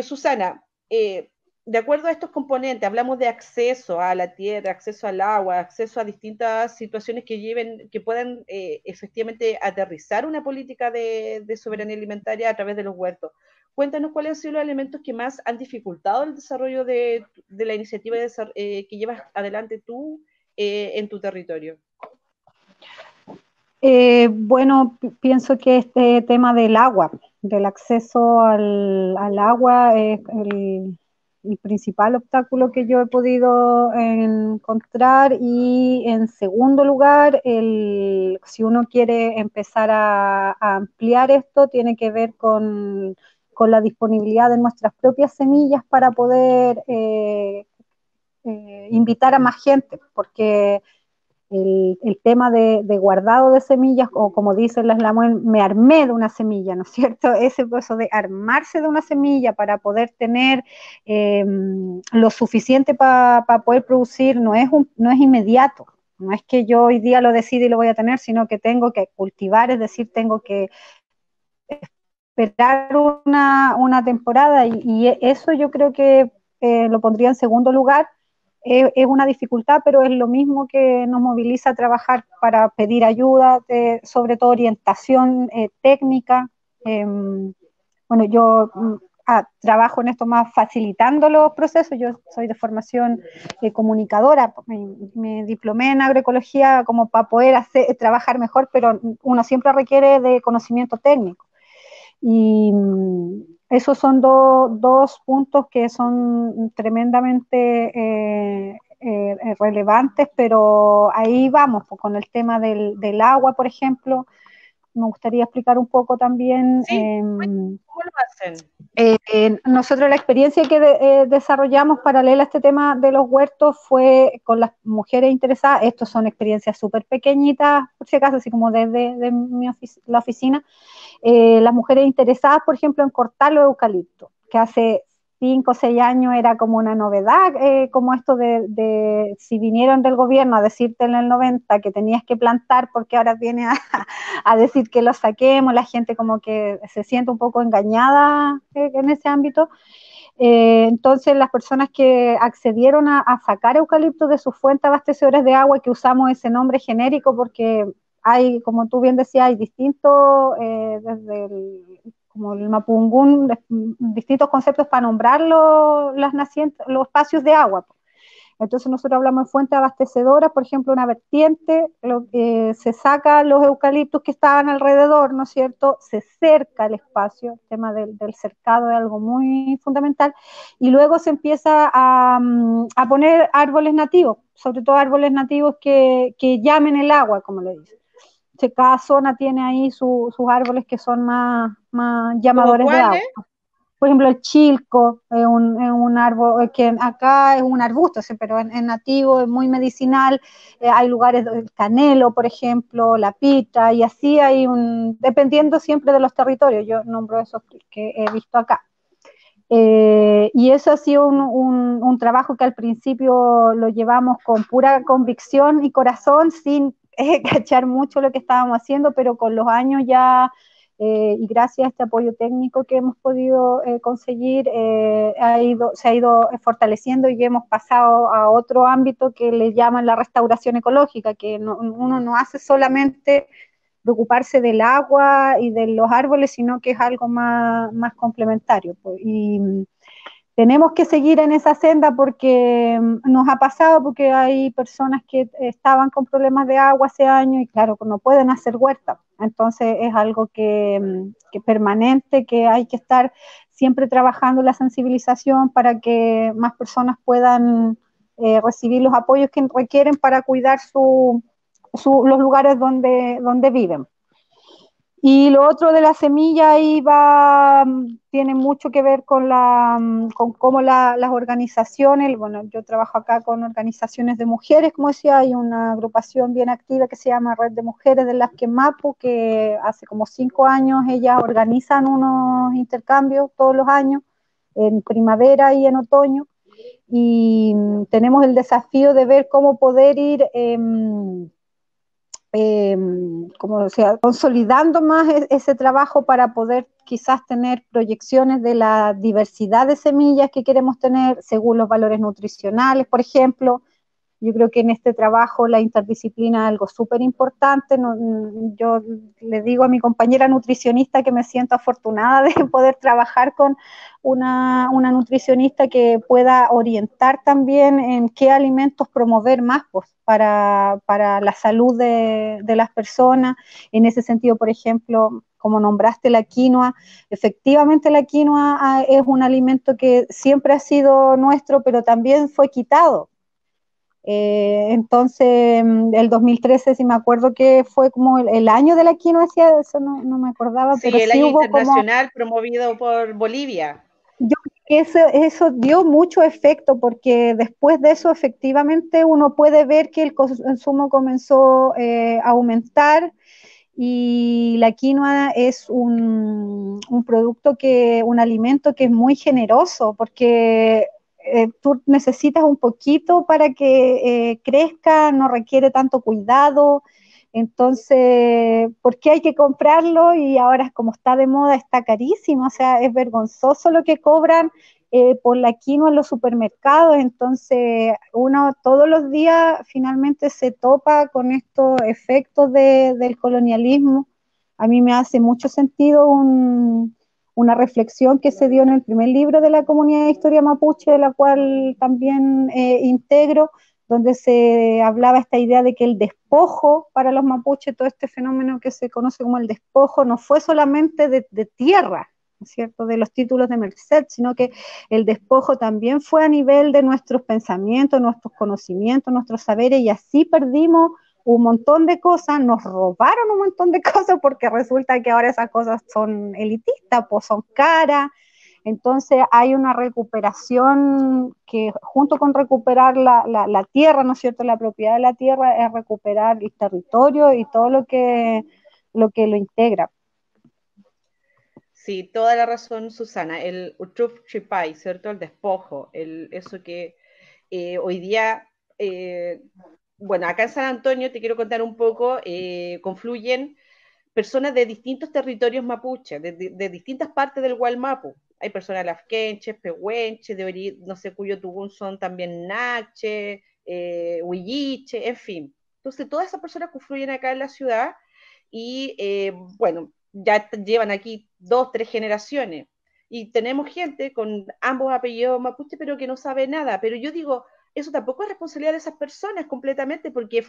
Susana, de acuerdo a estos componentes, hablamos de acceso a la tierra, acceso al agua, acceso a distintas situaciones que puedan efectivamente aterrizar una política de soberanía alimentaria a través de los huertos. Cuéntanos cuáles han sido los elementos que más han dificultado el desarrollo de la iniciativa que llevas adelante tú en tu territorio. Bueno, pienso que este tema del agua, del acceso al agua, es el principal obstáculo que yo he podido encontrar. Y en segundo lugar, si uno quiere empezar a ampliar esto, tiene que ver con la disponibilidad de nuestras propias semillas para poder invitar a más gente, porque el tema de guardado de semillas, o como dicen las Lamuel, me armé de una semilla, ¿no es cierto? Ese proceso de armarse de una semilla para poder tener lo suficiente para poder producir no es inmediato. No es que yo hoy día lo decida y lo voy a tener, sino que tengo que cultivar, es decir, tengo que esperar una temporada, y eso yo creo que lo pondría en segundo lugar. Es una dificultad, pero es lo mismo que nos moviliza a trabajar para pedir ayuda, sobre todo orientación técnica. Bueno, yo trabajo en esto más facilitando los procesos. Yo soy de formación comunicadora, me diplomé en agroecología como para poder trabajar mejor, pero uno siempre requiere de conocimiento técnico. Y esos son dos puntos que son tremendamente relevantes, pero ahí vamos, pues, con el tema del agua, por ejemplo. Me gustaría explicar un poco también. Sí, ¿cómo lo hacen? Nosotros la experiencia que desarrollamos paralela a este tema de los huertos fue con las mujeres interesadas. Estos son experiencias súper pequeñitas, por si acaso, así como desde la oficina. Las mujeres interesadas, por ejemplo, en cortar los eucaliptos, que hace 5 o 6 años era como una novedad, como esto de si vinieron del gobierno a decirte en el 90 que tenías que plantar, porque ahora viene a decir que lo saquemos. La gente como que se siente un poco engañada en ese ámbito. Entonces las personas que accedieron a sacar eucaliptos de sus fuentes abastecedoras de agua, que usamos ese nombre genérico porque hay, como tú bien decías, hay distintos, desde como el mapungún, distintos conceptos para nombrar los espacios de agua. Entonces nosotros hablamos de fuentes abastecedoras, por ejemplo, una vertiente, se saca los eucaliptos que estaban alrededor, ¿no es cierto? Se cerca el espacio, el tema del cercado es algo muy fundamental, y luego se empieza a poner árboles nativos, sobre todo árboles nativos que llamen el agua, como le dicen. Cada zona tiene ahí sus árboles que son más llamadores de agua. Por ejemplo, el chilco es un árbol que acá es un arbusto, sí, pero es nativo, es muy medicinal. Hay lugares, el canelo, por ejemplo, la pita, y así dependiendo siempre de los territorios. Yo nombro esos que he visto acá. Y eso ha sido un trabajo que al principio lo llevamos con pura convicción y corazón, sin cachar mucho lo que estábamos haciendo, pero con los años ya, y gracias a este apoyo técnico que hemos podido conseguir, se ha ido fortaleciendo y hemos pasado a otro ámbito que le llaman la restauración ecológica, que uno no hace solamente preocuparse del agua y de los árboles, sino que es algo más complementario. Pues. Y tenemos que seguir en esa senda porque nos ha pasado, porque hay personas que estaban con problemas de agua hace años y claro, no pueden hacer huerta. Entonces es algo que permanente, que hay que estar siempre trabajando la sensibilización para que más personas puedan recibir los apoyos que requieren para cuidar los lugares donde viven. Y lo otro de la semilla ahí tiene mucho que ver con cómo las organizaciones, bueno, yo trabajo acá con organizaciones de mujeres, como decía, hay una agrupación bien activa que se llama Red de Mujeres de las Mapu, que hace como 5 años ellas organizan unos intercambios todos los años, en primavera y en otoño, y tenemos el desafío de ver cómo poder ir como sea, consolidando más ese trabajo para poder quizás tener proyecciones de la diversidad de semillas que queremos tener según los valores nutricionales, por ejemplo. Yo creo que en este trabajo la interdisciplina es algo súper importante. No, yo le digo a mi compañera nutricionista que me siento afortunada de poder trabajar con una nutricionista que pueda orientar también en qué alimentos promover más pues, para la salud de las personas. En ese sentido, por ejemplo, como nombraste la quinoa, efectivamente la quinoa es un alimento que siempre ha sido nuestro, pero también fue quitado. Entonces, el 2013, si me acuerdo que fue como el año de la quinoa, decía, eso no me acordaba, Sí, pero el sí año hubo como, internacional promovido por Bolivia. yo creo que eso dio mucho efecto, porque después de eso efectivamente uno puede ver que el consumo comenzó a aumentar, y la quinoa es un producto un alimento que es muy generoso, porque tú necesitas un poquito para que crezca, no requiere tanto cuidado. Entonces, ¿por qué hay que comprarlo? Y ahora, como está de moda, está carísimo. O sea, es vergonzoso lo que cobran por la quinoa en los supermercados. Entonces, uno todos los días finalmente se topa con estos efectos del colonialismo. A mí me hace mucho sentido una reflexión que se dio en el primer libro de la Comunidad de Historia Mapuche, de la cual también integro, donde se hablaba esta idea de que el despojo para los mapuches, todo este fenómeno que se conoce como el despojo, no fue solamente de tierra, ¿no es cierto?, de los títulos de merced, sino que el despojo también fue a nivel de nuestros pensamientos, nuestros conocimientos, nuestros saberes, y así perdimos un montón de cosas, nos robaron un montón de cosas, porque resulta que ahora esas cosas son elitistas, pues son caras. Entonces hay una recuperación que, junto con recuperar la tierra, ¿no es cierto?, la propiedad de la tierra, es recuperar el territorio y todo lo integra. Sí, toda la razón, Susana. El Utruf Chipai, ¿cierto? El despojo, eso que hoy día, bueno, acá en San Antonio, te quiero contar un poco, confluyen personas de distintos territorios mapuches, de distintas partes del Gualmapu. Hay personas lafkenches, pehuenches, no sé, cuyo tubún son también nache, huilliche, en fin. Entonces, todas esas personas confluyen acá en la ciudad y, bueno, ya llevan aquí 2, 3 generaciones. Y tenemos gente con ambos apellidos mapuche, pero que no sabe nada. Pero yo digo, eso tampoco es responsabilidad de esas personas completamente, porque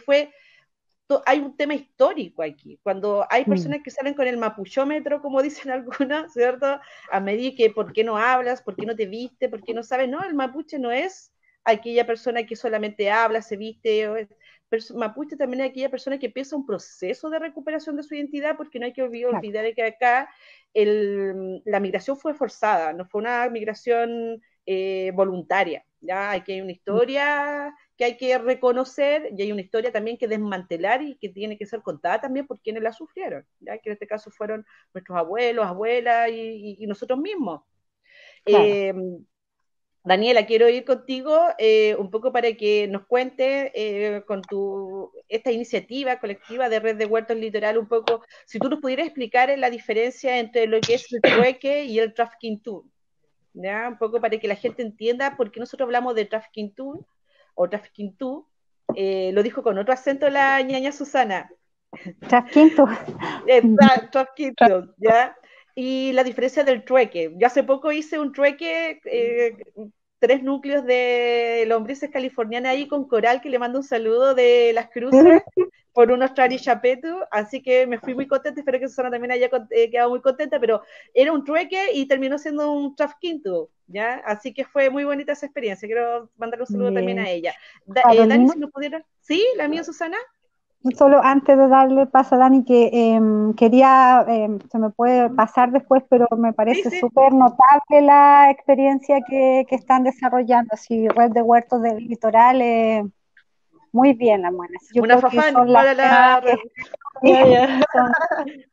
hay un tema histórico aquí. Cuando hay personas que salen con el mapuchómetro, como dicen algunas, ¿cierto? A medir que por qué no hablas, por qué no te viste, por qué no sabes. No, el mapuche no es aquella persona que solamente habla, se viste. Mapuche también es aquella persona que empieza un proceso de recuperación de su identidad, porque no hay que olvidar que acá la migración fue forzada, no fue una migración voluntaria. ¿Ya? Aquí hay una historia que hay que reconocer y hay una historia también que desmantelar y que tiene que ser contada también por quienes la sufrieron, ¿ya? Que en este caso fueron nuestros abuelos, abuelas y nosotros mismos. Claro. Daniela, quiero ir contigo un poco para que nos cuentes con esta iniciativa colectiva de Red de Huertos Litoral, un poco, si tú nos pudieras explicar la diferencia entre lo que es el trueque y el trafficking tool, ¿ya? Un poco para que la gente entienda por qué nosotros hablamos de trafficking tool o trafficking tool, lo dijo con otro acento la ñaña Susana. Trafficking tool. Trafficking tool, ¿ya? Y la diferencia del trueque. Yo hace poco hice un trueque, 3 núcleos de lombrices californianas ahí con Coral, que le mando un saludo de Las Cruces, por unos Trari Chapetu, así que me fui muy contenta, espero que Susana también haya quedado muy contenta, pero era un trueque y terminó siendo un trafficking, ¿ya? Así que fue muy bonita esa experiencia, quiero mandar un saludo también a ella. Dani, si nos pudiera... ¿Sí? ¿La mía, Susana? Solo antes de darle paso a Dani, que quería, se me puede pasar después, pero me parece súper notable la experiencia que están desarrollando. Si Red de Huertos del Litoral, muy bien, las buenas. Yo una creo que fafán son para la red. Son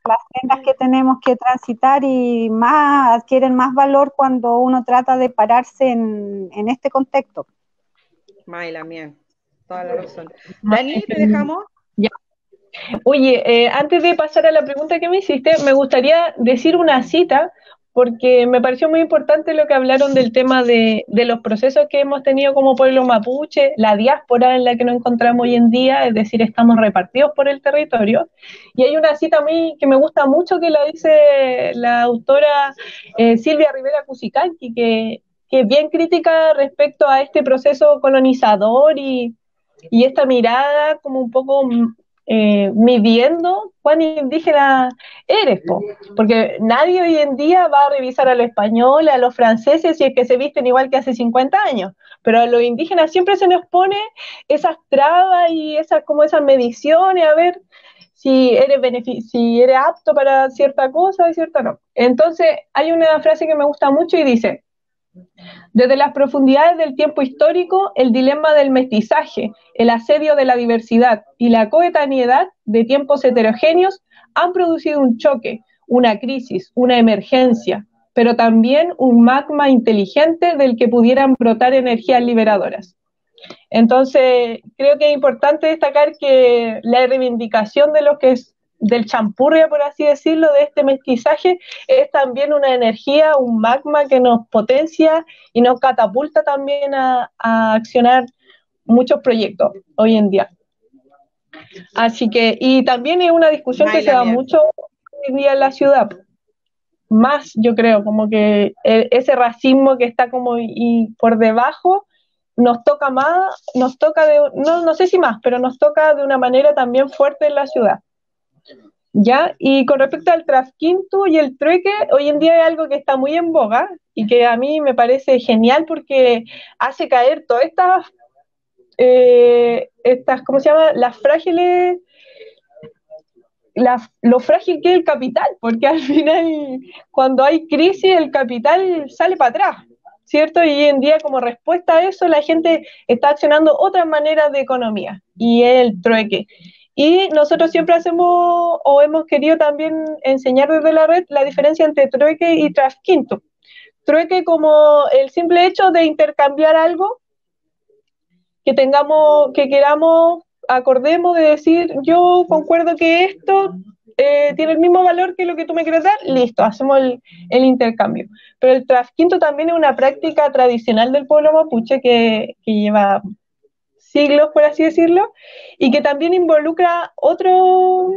las sendas que tenemos que transitar y más adquieren más valor cuando uno trata de pararse en este contexto. May, la mía, toda la razón. Dani, ¿te dejamos? Ya. Oye, antes de pasar a la pregunta que me hiciste, me gustaría decir una cita, porque me pareció muy importante lo que hablaron del tema de los procesos que hemos tenido como pueblo mapuche, la diáspora en la que nos encontramos hoy en día, es decir, estamos repartidos por el territorio. Y hay una cita a mí que me gusta mucho, que la dice la autora Silvia Rivera Cusicanqui, que es bien crítica respecto a este proceso colonizador y esta mirada como un poco... midiendo cuán indígena eres, porque nadie hoy en día va a revisar a los españoles, a los franceses, si es que se visten igual que hace 50 años, pero a los indígenas siempre se nos pone esas trabas y esas mediciones, a ver si eres apto para cierta cosa y cierta no. Entonces hay una frase que me gusta mucho y dice: desde las profundidades del tiempo histórico, el dilema del mestizaje, el asedio de la diversidad y la coetaneidad de tiempos heterogéneos han producido un choque, una crisis, una emergencia, pero también un magma inteligente del que pudieran brotar energías liberadoras. Entonces, creo que es importante destacar que la reivindicación de lo que es del champurria, por así decirlo, de este mestizaje, es también una energía, un magma que nos potencia y nos catapulta también a accionar muchos proyectos hoy en día. Así que, y también es una discusión que se da mucho hoy en día en la ciudad, más yo creo, como que ese racismo que está como y por debajo nos toca más, no sé si más, pero nos toca de una manera también fuerte en la ciudad. ¿Ya? Y con respecto al trafficking y el trueque, hoy en día es algo que está muy en boga y que a mí me parece genial porque hace caer todas estas, ¿cómo se llama? Las frágiles, lo frágil que es el capital, porque al final cuando hay crisis el capital sale para atrás, ¿cierto? Y hoy en día como respuesta a eso la gente está accionando otras maneras de economía y el trueque. Y nosotros siempre hacemos o hemos querido también enseñar desde la red la diferencia entre trueque y trafficking. Trueque como el simple hecho de intercambiar algo que queramos, acordemos de decir, yo concuerdo que esto tiene el mismo valor que lo que tú me quieres dar, listo, hacemos el intercambio. Pero el trafficking también es una práctica tradicional del pueblo mapuche que lleva siglos, por así decirlo, y que también involucra otros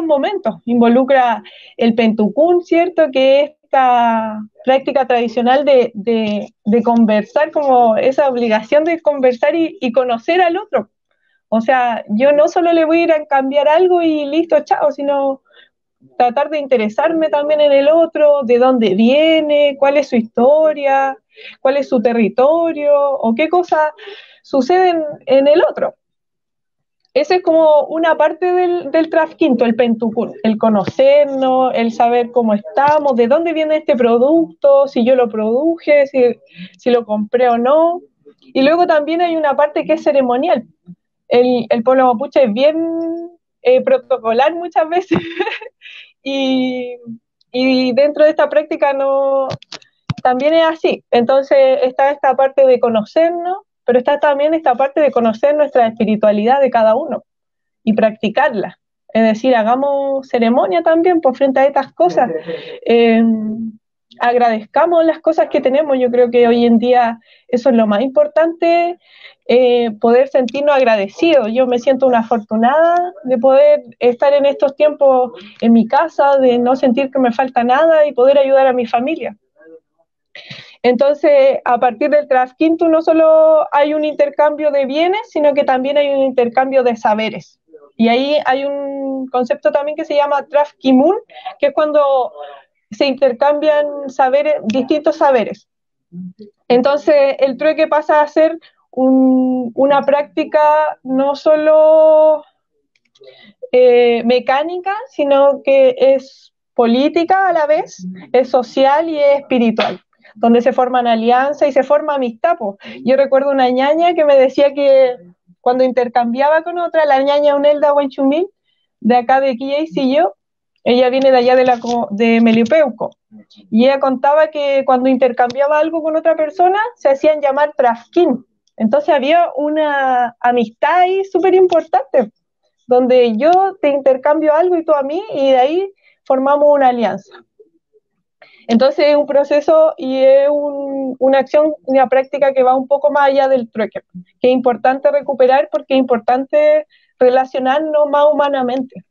momentos, involucra el pentucún, ¿cierto?, que es esta práctica tradicional de conversar, como esa obligación de conversar y conocer al otro. O sea, yo no solo le voy a ir a cambiar algo y listo, chao, sino tratar de interesarme también en el otro, de dónde viene, cuál es su historia, cuál es su territorio, o qué cosas suceden en el otro. esa es como una parte del Trafquinto, el Pentucún, el conocernos, el saber cómo estamos, de dónde viene este producto, si yo lo produje, si lo compré o no. Y luego también hay una parte que es ceremonial. El pueblo mapuche es bien protocolar muchas veces y, y dentro de esta práctica no, también es así. Entonces está esta parte de conocernos, pero está también esta parte de conocer nuestra espiritualidad de cada uno y practicarla. Es decir, hagamos ceremonia también por frente a estas cosas. Eh, Agradezcamos las cosas que tenemos. Yo creo que hoy en día eso es lo más importante, poder sentirnos agradecidos. Yo me siento una afortunada de poder estar en estos tiempos en mi casa, de no sentir que me falta nada y poder ayudar a mi familia. Entonces, a partir del Trafquinto no solo hay un intercambio de bienes, sino que también hay un intercambio de saberes. Y ahí hay un concepto también que se llama Trafquimun, que es cuando se intercambian saberes, distintos saberes. Entonces, el trueque pasa a ser una práctica no solo mecánica, sino que es política a la vez, es social y es espiritual, donde se forman alianzas y se forma amistad. Po. Yo recuerdo una ñaña que me decía que cuando intercambiaba con otra, la ñaña Unelda Huenchumil, de acá de Quillay-Sillo, ella viene de allá de Melipeuco, y ella contaba que cuando intercambiaba algo con otra persona, se hacían llamar trafquín. Entonces había una amistad ahí súper importante, donde yo te intercambio algo y tú a mí, y de ahí formamos una alianza. Entonces es un proceso y es una acción, una práctica que va un poco más allá del trueque, que es importante recuperar porque es importante relacionarnos más humanamente.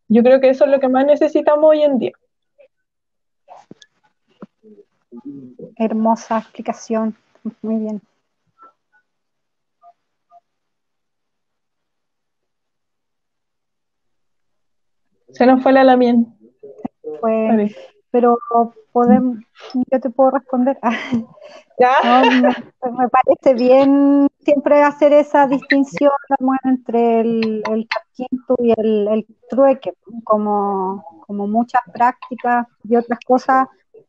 Yo creo que eso es lo que más necesitamos hoy en día. Hermosa explicación, muy bien. Se nos fue la Lamien. Pero yo te puedo responder. ¿Ya? No, me parece bien siempre hacer esa distinción entre el quinto y el trueque, como muchas prácticas y otras cosas.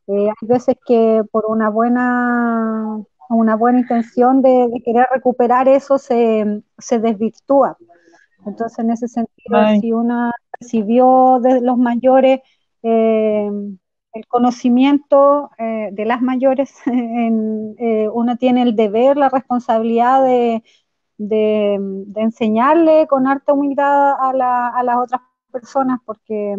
Hay veces que por una buena intención de querer recuperar eso se desvirtúa. Entonces, en ese sentido, si una recibió de los mayores el conocimiento de las mayores, uno tiene el deber, la responsabilidad de enseñarle con harta humildad a las otras personas, porque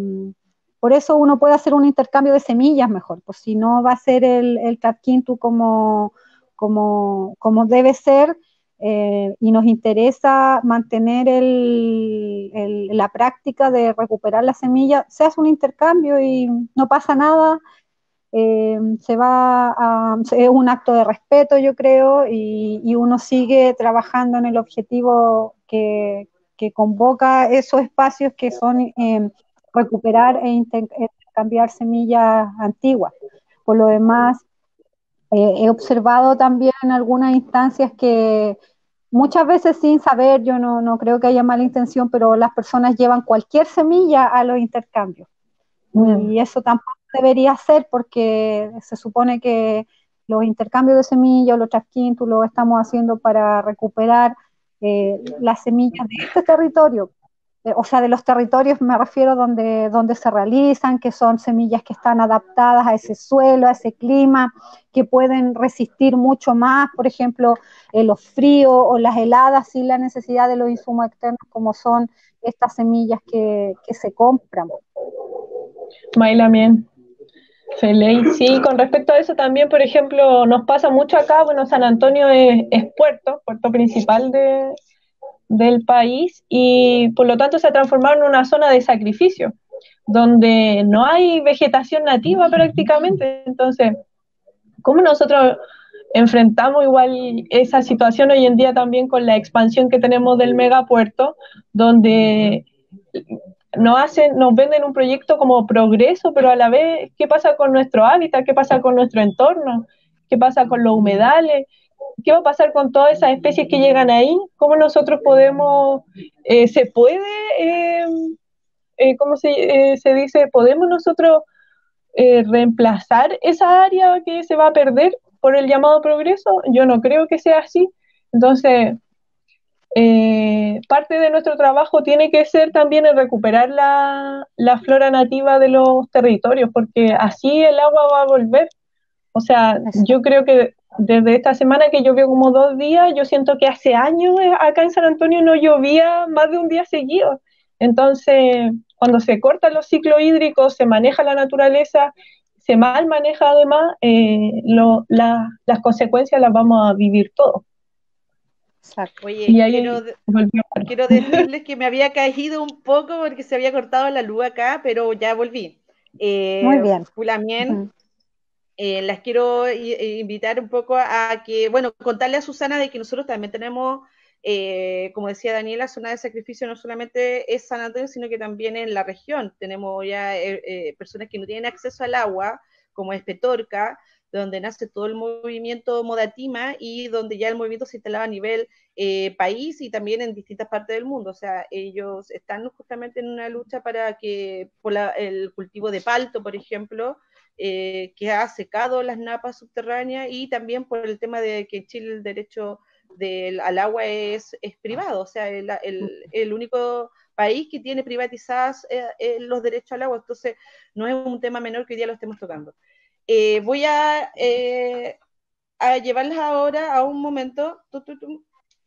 por eso uno puede hacer un intercambio de semillas mejor, pues si no va a ser el Trafquinto como debe ser. Y nos interesa mantener la práctica de recuperar la semilla, se hace un intercambio y no pasa nada, es un acto de respeto, yo creo, y uno sigue trabajando en el objetivo que convoca esos espacios que son recuperar e intercambiar semillas antiguas. Por lo demás, he observado también en algunas instancias que muchas veces sin saber, yo no creo que haya mala intención, pero las personas llevan cualquier semilla a los intercambios. Y eso tampoco debería ser, porque se supone que los intercambios de semillas, los trafquintos, lo estamos haciendo para recuperar las semillas de este territorio. O sea, de los territorios me refiero donde se realizan, que son semillas que están adaptadas a ese suelo, a ese clima, que pueden resistir mucho más, por ejemplo, los fríos o las heladas sin la necesidad de los insumos externos, como son estas semillas que se compran. Mailamien. Feliz. Sí, con respecto a eso también, por ejemplo, nos pasa mucho acá, bueno, San Antonio es puerto principal del país, y por lo tanto se ha transformado en una zona de sacrificio, donde no hay vegetación nativa prácticamente. Entonces, ¿cómo nosotros enfrentamos igual esa situación hoy en día también con la expansión que tenemos del megapuerto, donde nos venden un proyecto como progreso, pero a la vez, ¿qué pasa con nuestro hábitat? ¿Qué pasa con nuestro entorno? ¿Qué pasa con los humedales? ¿qué va a pasar con todas esas especies que llegan ahí? ¿Cómo nosotros podemos, se puede, ¿cómo se dice? ¿Podemos nosotros reemplazar esa área que se va a perder por el llamado progreso? Yo no creo que sea así. Entonces, parte de nuestro trabajo tiene que ser también el recuperar la flora nativa de los territorios, porque así el agua va a volver. O sea, yo creo que desde esta semana que llovió como 2 días, yo siento que hace años acá en San Antonio no llovía más de un día seguido. Entonces, cuando se cortan los ciclos hídricos, se maneja la naturaleza, se mal maneja además, las consecuencias las vamos a vivir todos. Oye, Y ahí quiero decirles que me había caído un poco porque se había cortado la luz acá, pero ya volví. Muy bien. Pulamien, las quiero invitar un poco a que, bueno, contarle a Susana de que nosotros también tenemos, como decía Daniela, zona de sacrificio no solamente es San Antonio, sino que también en la región. Tenemos ya personas que no tienen acceso al agua, como es Petorca, donde nace todo el movimiento Modatima y donde ya el movimiento se instalaba a nivel país y también en distintas partes del mundo. O sea, ellos están justamente en una lucha para que, por el cultivo de palto, por ejemplo, que ha secado las napas subterráneas y también por el tema de que en Chile el derecho al agua es privado, o sea, el único país que tiene privatizadas los derechos al agua, entonces no es un tema menor que hoy día lo estemos tocando. Voy a llevarlas ahora a un momento.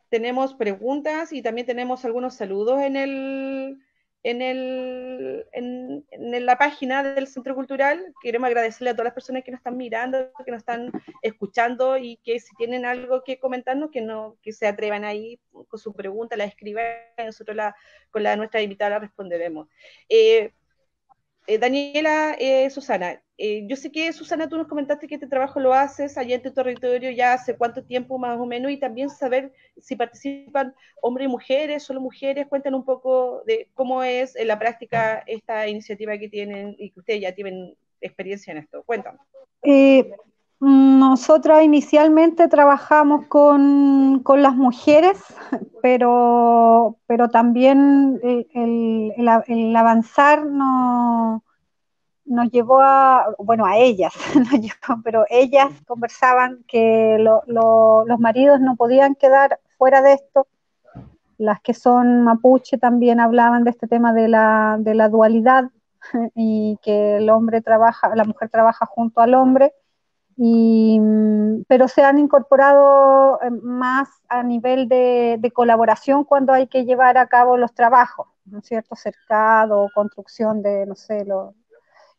Tenemos preguntas y también tenemos algunos saludos en la página del Centro Cultural. Queremos agradecerle a todas las personas que nos están mirando, que nos están escuchando y que si tienen algo que comentarnos, que se atrevan ahí con su pregunta, la escriban y nosotros con nuestra invitada la responderemos. Daniela, Susana, yo sé que, Susana, tú nos comentaste que este trabajo lo haces allá en tu territorio ya hace cuánto tiempo más o menos, y también saber si participan hombres y mujeres, solo mujeres. Cuéntanos un poco de cómo es en la práctica esta iniciativa que tienen y que ustedes ya tienen experiencia en esto. Cuéntanos. Nosotros inicialmente trabajamos con las mujeres, pero también el avanzar nos llevó bueno, a ellas, pero ellas conversaban que los maridos no podían quedar fuera de esto. Las que son mapuche también hablaban de este tema de la dualidad y que la mujer trabaja junto al hombre. Pero se han incorporado más a nivel de colaboración cuando hay que llevar a cabo los trabajos, ¿no es cierto? Cercado, construcción de, no sé, los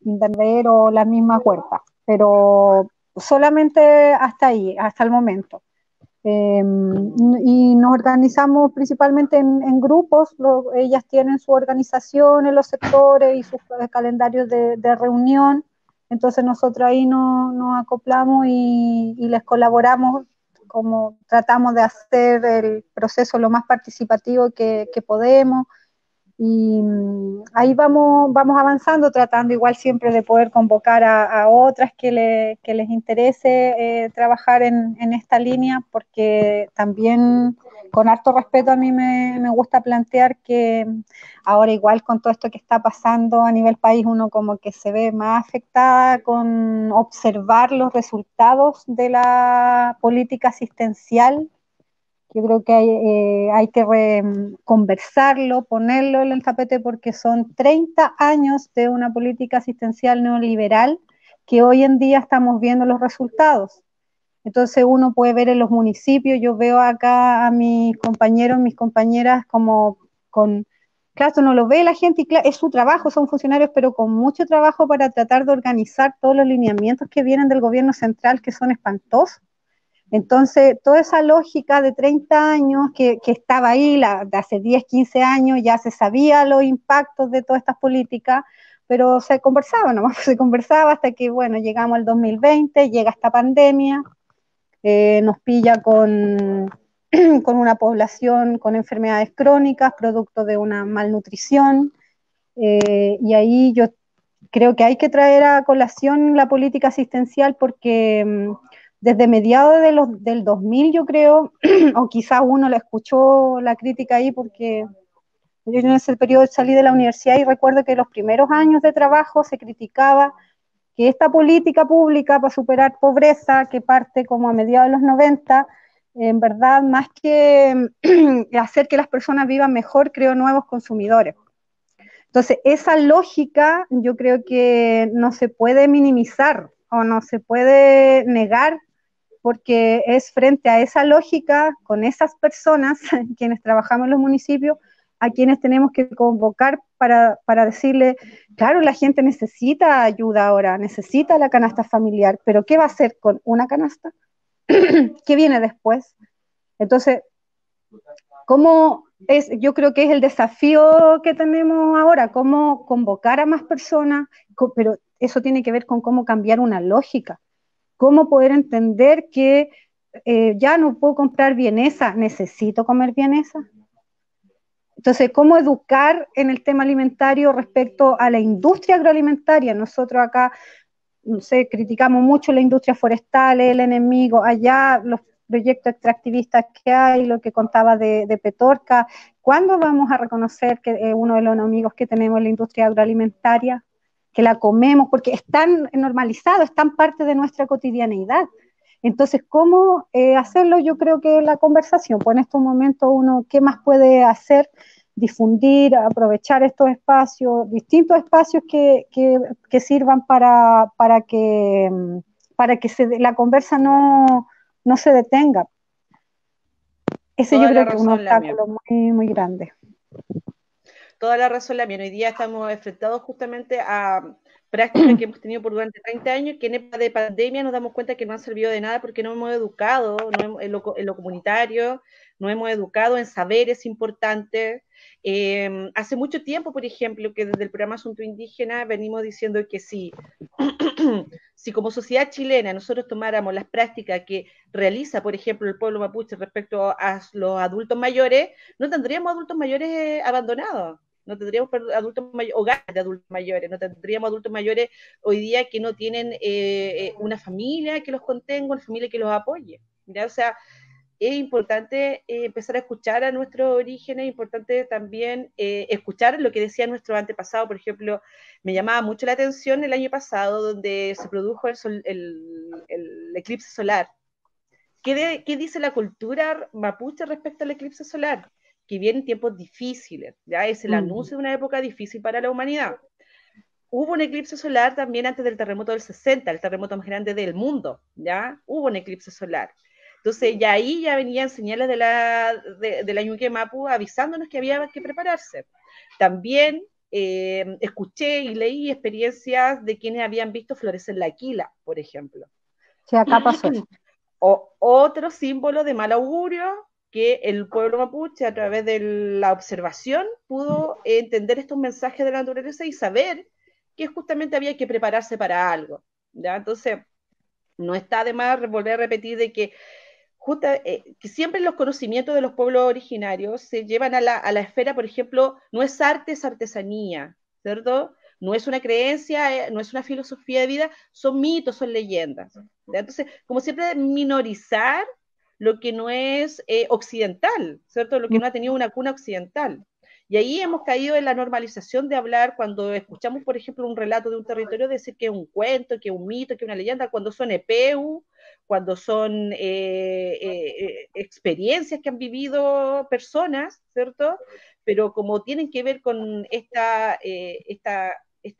invernaderos, las mismas huertas, pero solamente hasta ahí, hasta el momento. Y nos organizamos principalmente en grupos. Ellas tienen su organización en los sectores y sus calendarios de reunión. Entonces nosotros ahí nos acoplamos y les colaboramos, como tratamos de hacer el proceso lo más participativo que podemos. Y ahí vamos avanzando, tratando igual siempre de poder convocar a otras que les interese trabajar en esta línea, porque también con harto respeto a mí me gusta plantear que ahora igual con todo esto que está pasando a nivel país, uno como que se ve más afectada con observar los resultados de la política asistencial. Yo creo que hay que conversarlo, ponerlo en el tapete, porque son 30 años de una política asistencial neoliberal que hoy en día estamos viendo los resultados. Entonces uno puede ver en los municipios, yo veo acá a mis compañeros, mis compañeras como claro, esto no lo ve la gente y claro, es su trabajo, son funcionarios, pero con mucho trabajo para tratar de organizar todos los lineamientos que vienen del gobierno central, que son espantosos. Entonces, toda esa lógica de 30 años que estaba ahí, de hace 10, 15 años, ya se sabía los impactos de todas estas políticas, pero se conversaba nomás, se conversaba hasta que, bueno, llegamos al 2020, llega esta pandemia, nos pilla con una población con enfermedades crónicas, producto de una malnutrición, y ahí yo creo que hay que traer a colación la política asistencial porque desde mediados del 2000, yo creo, o quizá uno le escuchó la crítica ahí porque yo en ese periodo salí de la universidad y recuerdo que los primeros años de trabajo se criticaba que esta política pública para superar pobreza, que parte como a mediados de los 90, en verdad, más que hacer que las personas vivan mejor, creó nuevos consumidores. Entonces, esa lógica yo creo que no se puede minimizar o no se puede negar, porque es frente a esa lógica, con esas personas, quienes trabajamos en los municipios, a quienes tenemos que convocar para decirle, claro, la gente necesita ayuda ahora, necesita la canasta familiar, pero ¿qué va a hacer con una canasta? ¿Qué viene después? Entonces, yo creo que es el desafío que tenemos ahora, cómo convocar a más personas, pero eso tiene que ver con cómo cambiar una lógica, cómo poder entender que ya no puedo comprar vienesa, necesito comer vienesa. Entonces, ¿cómo educar en el tema alimentario respecto a la industria agroalimentaria? Nosotros acá, no sé, criticamos mucho la industria forestal, el enemigo, allá los proyectos extractivistas que hay, lo que contaba de Petorca. ¿Cuándo vamos a reconocer que uno de los enemigos que tenemos es la industria agroalimentaria? Que la comemos, porque es tan normalizado, es tan parte de nuestra cotidianeidad. Entonces, ¿cómo hacerlo? Yo creo que la conversación, pues en estos momentos uno, ¿qué más puede hacer? Difundir, aprovechar estos espacios, distintos espacios que sirvan para que la conversa no se detenga. Ese yo creo que es un obstáculo muy, muy grande. Toda la razón, la mía. Hoy día estamos enfrentados justamente a prácticas que hemos tenido por durante 30 años, que en época de pandemia nos damos cuenta que no han servido de nada porque no hemos educado en lo comunitario, no hemos educado en saberes importantes. Hace mucho tiempo, por ejemplo, que desde el programa Asunto Indígena venimos diciendo que si como sociedad chilena nosotros tomáramos las prácticas que realiza, por ejemplo, el pueblo mapuche respecto a los adultos mayores, no tendríamos adultos mayores abandonados. No tendríamos hogares de adultos mayores, no tendríamos adultos mayores hoy día que no tienen una familia que los contenga, una familia que los apoye. ¿Ya? O sea, es importante empezar a escuchar a nuestros orígenes, es importante también escuchar lo que decían nuestros antepasados. Por ejemplo, me llamaba mucho la atención el año pasado donde se produjo el eclipse solar. ¿Qué dice la cultura mapuche respecto al eclipse solar? Que vienen tiempos difíciles, ya es el anuncio de una época difícil para la humanidad. Hubo un eclipse solar también antes del terremoto del 60, el terremoto más grande del mundo, ¿ya? Hubo un eclipse solar. Entonces, ya ahí ya venían señales de la Ñuque Mapu avisándonos que había que prepararse. También escuché y leí experiencias de quienes habían visto florecer la aquila, por ejemplo. Sí, acá pasó. Otro símbolo de mal augurio que el pueblo mapuche, a través de la observación, pudo entender estos mensajes de la naturaleza y saber que justamente había que prepararse para algo, ¿ya? Entonces, no está de más volver a repetir de que, que siempre los conocimientos de los pueblos originarios se llevan a la esfera, por ejemplo, no es arte, es artesanía, ¿cierto? No es una creencia, no es una filosofía de vida, son mitos, son leyendas, ¿ya? Entonces, como siempre, minorizar lo que no es occidental, ¿cierto? Lo que no ha tenido una cuna occidental. Y ahí hemos caído en la normalización de hablar cuando escuchamos, por ejemplo, un relato de un territorio, decir que es un cuento, que es un mito, que es una leyenda, cuando son epeu, cuando son experiencias que han vivido personas, ¿cierto? Pero como tienen que ver con esta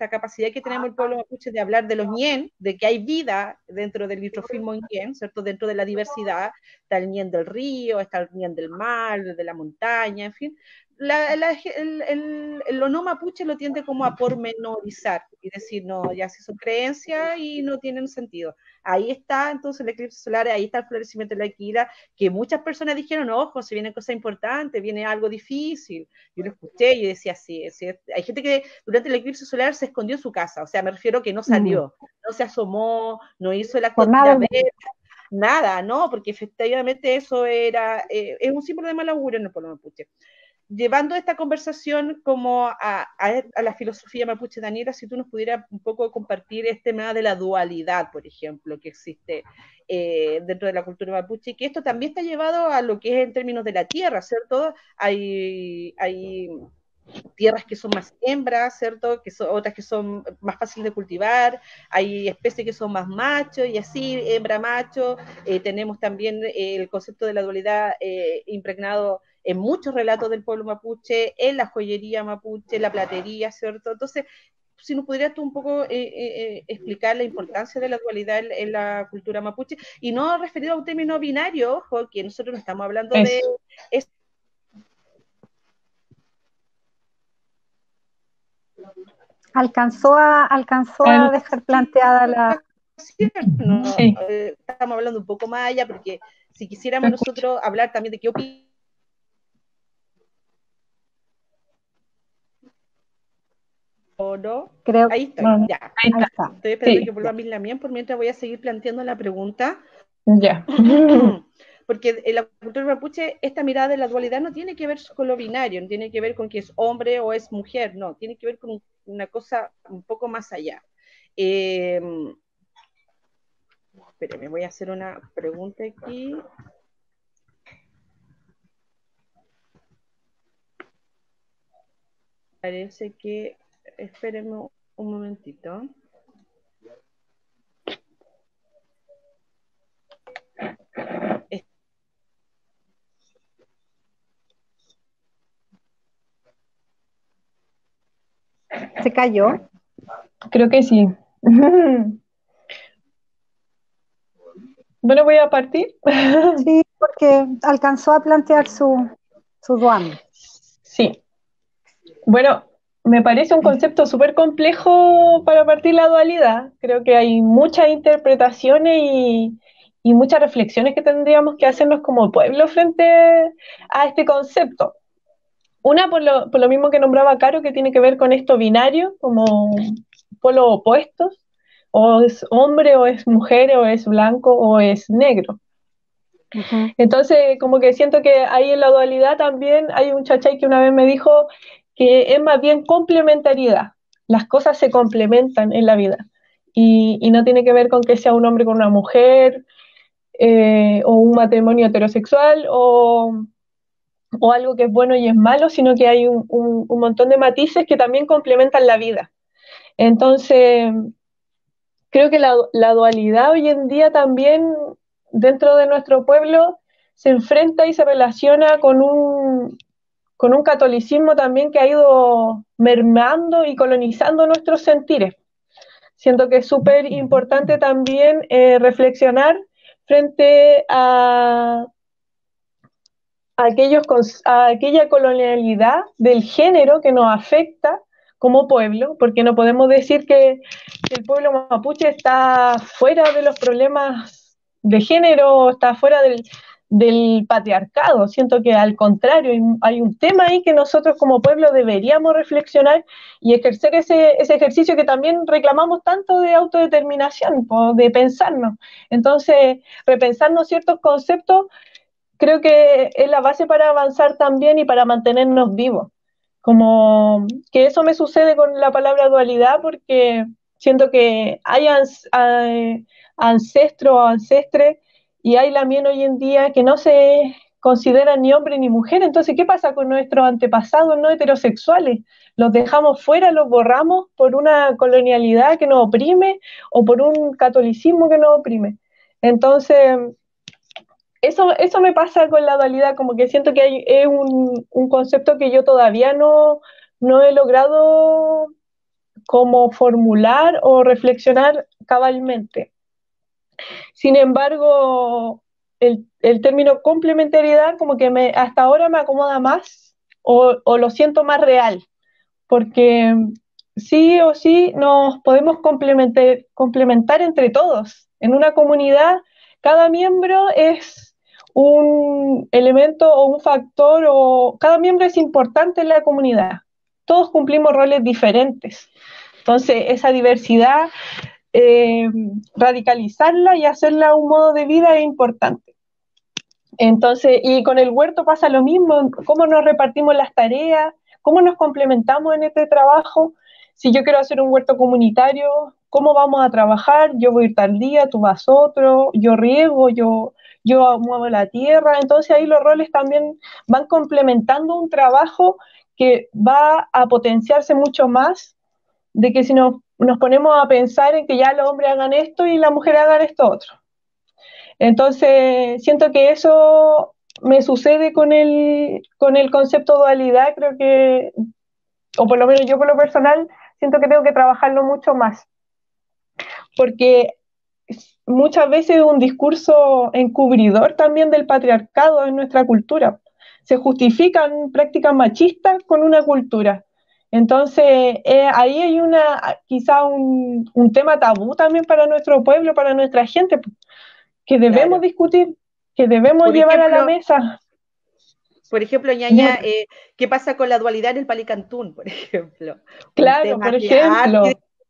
capacidad que tenemos el pueblo mapuche de hablar de los ñen, de que hay vida dentro del litrofilmo ñen, ¿cierto? Dentro de la diversidad, está el ñen del río, está el ñen del mar, de la montaña, en fin. Lo no mapuche lo tiende como a pormenorizar y decir, no, ya sí son creencias y no tienen sentido. Ahí está entonces el eclipse solar, ahí está el florecimiento de la aquila, que muchas personas dijeron, ojo, se vienen cosas importantes, viene algo difícil. Yo lo escuché y yo decía, sí, hay gente que durante el eclipse solar se escondió en su casa, o sea, me refiero a que no salió, no se asomó, no hizo el acto de nada, ¿no? Porque efectivamente eso es un símbolo de mal augurio en el pueblo mapuche. llevando esta conversación como a la filosofía mapuche, Daniela, si tú nos pudieras un poco compartir este tema de la dualidad, por ejemplo, que existe dentro de la cultura mapuche, y que esto también está llevado a lo que es en términos de la tierra, ¿cierto? Hay tierras que son más hembras, ¿cierto? Que son otras que son más fáciles de cultivar, hay especies que son más machos y así, hembra, macho, tenemos también el concepto de la dualidad impregnado en muchos relatos del pueblo mapuche, en la joyería mapuche, la platería, ¿cierto? Entonces, si nos pudieras tú un poco explicar la importancia de la dualidad en la cultura mapuche, y no referido a un término binario, ojo, que nosotros no estamos hablando de... Alcanzó a dejar planteada la... No, sí. Estamos hablando un poco más allá, porque si quisiéramos nosotros hablar también de qué opinión... ¿O no? Creo, ahí estoy, no, ya. Ahí está. Estoy esperando sí, que vuelva Milamien, por mientras voy a seguir planteando la pregunta. Ya. Porque en la cultura mapuche, esta mirada de la dualidad no tiene que ver con lo binario, no tiene que ver con que es hombre o es mujer, no, tiene que ver con una cosa un poco más allá. Espérenme, voy a hacer una pregunta aquí. Parece que... Espérenme un momentito. ¿Se cayó? Creo que sí. Bueno, voy a partir. Sí, porque alcanzó a plantear su duam. Sí. Bueno, me parece un concepto súper complejo para partir la dualidad. Creo que hay muchas interpretaciones y muchas reflexiones que tendríamos que hacernos como pueblo frente a este concepto. Una, por lo mismo que nombraba Caro, que tiene que ver con esto binario, como polos opuestos, o es hombre, o es mujer, o es blanco, o es negro. Uh-huh. Entonces, como que siento que ahí en la dualidad también hay un chachay que una vez me dijo que es más bien complementariedad. Las cosas se complementan en la vida. Y no tiene que ver con que sea un hombre con una mujer, o un matrimonio heterosexual, o algo que es bueno y es malo, sino que hay un montón de matices que también complementan la vida. Entonces, creo que la dualidad hoy en día también dentro de nuestro pueblo se enfrenta y se relaciona con un catolicismo también que ha ido mermando y colonizando nuestros sentires. Siento que es súper importante también reflexionar frente a aquella colonialidad del género que nos afecta como pueblo, porque no podemos decir que el pueblo mapuche está fuera de los problemas de género, está fuera del patriarcado. Siento que al contrario, hay un tema ahí que nosotros como pueblo deberíamos reflexionar y ejercer ese ejercicio que también reclamamos tanto de autodeterminación, de pensarnos. Entonces, repensarnos ciertos conceptos creo que es la base para avanzar también y para mantenernos vivos. Como que eso me sucede con la palabra dualidad porque siento que hay ancestros o ancestres y hay también hoy en día que no se consideran ni hombre ni mujer. Entonces, ¿qué pasa con nuestros antepasados no heterosexuales? ¿Los dejamos fuera, los borramos por una colonialidad que nos oprime o por un catolicismo que nos oprime? Entonces, eso me pasa con la dualidad, como que siento que es un concepto que yo todavía no he logrado como formular o reflexionar cabalmente. Sin embargo, el término complementariedad como que hasta ahora me acomoda más o lo siento más real, porque sí o sí nos podemos complementar entre todos. En una comunidad, cada miembro es un elemento o un factor, o cada miembro es importante en la comunidad. Todos cumplimos roles diferentes. Entonces, esa diversidad, radicalizarla y hacerla un modo de vida es importante. Entonces, y con el huerto pasa lo mismo, cómo nos repartimos las tareas, cómo nos complementamos en este trabajo. Si yo quiero hacer un huerto comunitario, ¿cómo vamos a trabajar? Yo voy a ir tal día, tú vas otro, yo riego, yo muevo la tierra. Entonces ahí los roles también van complementando un trabajo que va a potenciarse mucho más de que si nos ponemos a pensar en que ya los hombres hagan esto y las mujeres hagan esto otro. Entonces, siento que eso me sucede con el concepto dualidad, creo que, o por lo menos yo por lo personal, siento que tengo que trabajarlo mucho más, porque muchas veces es un discurso encubridor también del patriarcado en nuestra cultura. Se justifican prácticas machistas con una cultura. Entonces, ahí hay quizá un tema tabú también para nuestro pueblo, para nuestra gente, que debemos Claro. discutir, que debemos Por llevar a la ejemplo, mesa. Por ejemplo, ñaña, ¿qué pasa con la dualidad en el Palicantún, por ejemplo? Un Claro, tema por que harto ejemplo.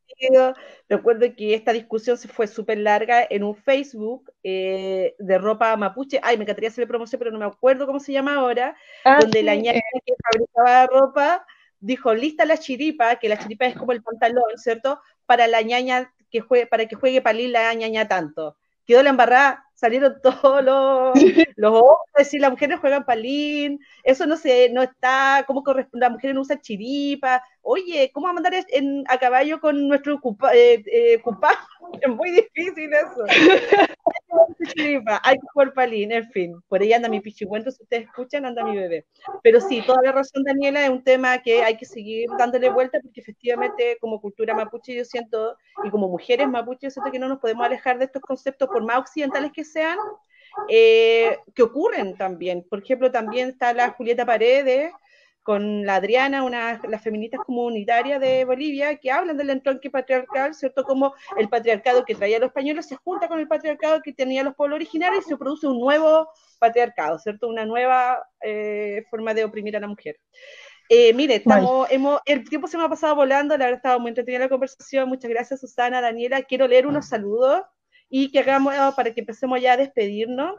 discutido. Recuerdo que esta discusión se fue súper larga en un Facebook de ropa mapuche. Ay, me encantaría hacerle promoción, pero no me acuerdo cómo se llama ahora, donde la Sí, ñaña que fabricaba ropa dijo, lista la chiripa, que la chiripa es como el pantalón, ¿cierto? Para la ñaña para que juegue palín la ñaña tanto. Quedó la embarrada, salieron todos los hombres, si las mujeres juegan palín, eso no está, cómo corresponde, las mujeres no usan chiripa, oye, ¿cómo vamos a andar a caballo con nuestro cupá? Es muy difícil eso. Hay que jugar palín, en fin, por ahí anda mi pichicuento, si ustedes escuchan, anda mi bebé. Pero sí, toda la razón, Daniela, es un tema que hay que seguir dándole vuelta, porque efectivamente, como cultura mapuche, yo siento, y como mujeres mapuche, yo siento que no nos podemos alejar de estos conceptos, por más occidentales que sean, que ocurren también. Por ejemplo, también está la Julieta Paredes, con la Adriana, las feministas comunitarias de Bolivia, que hablan del entronque patriarcal, ¿cierto? Como el patriarcado que traía a los españoles se junta con el patriarcado que tenía los pueblos originarios y se produce un nuevo patriarcado, ¿cierto? Una nueva forma de oprimir a la mujer. Mire, el tiempo se me ha pasado volando, la verdad estaba muy entretenida la conversación. Muchas gracias, Susana, Daniela. Quiero leer unos saludos y que hagamos, para que empecemos ya a despedirnos.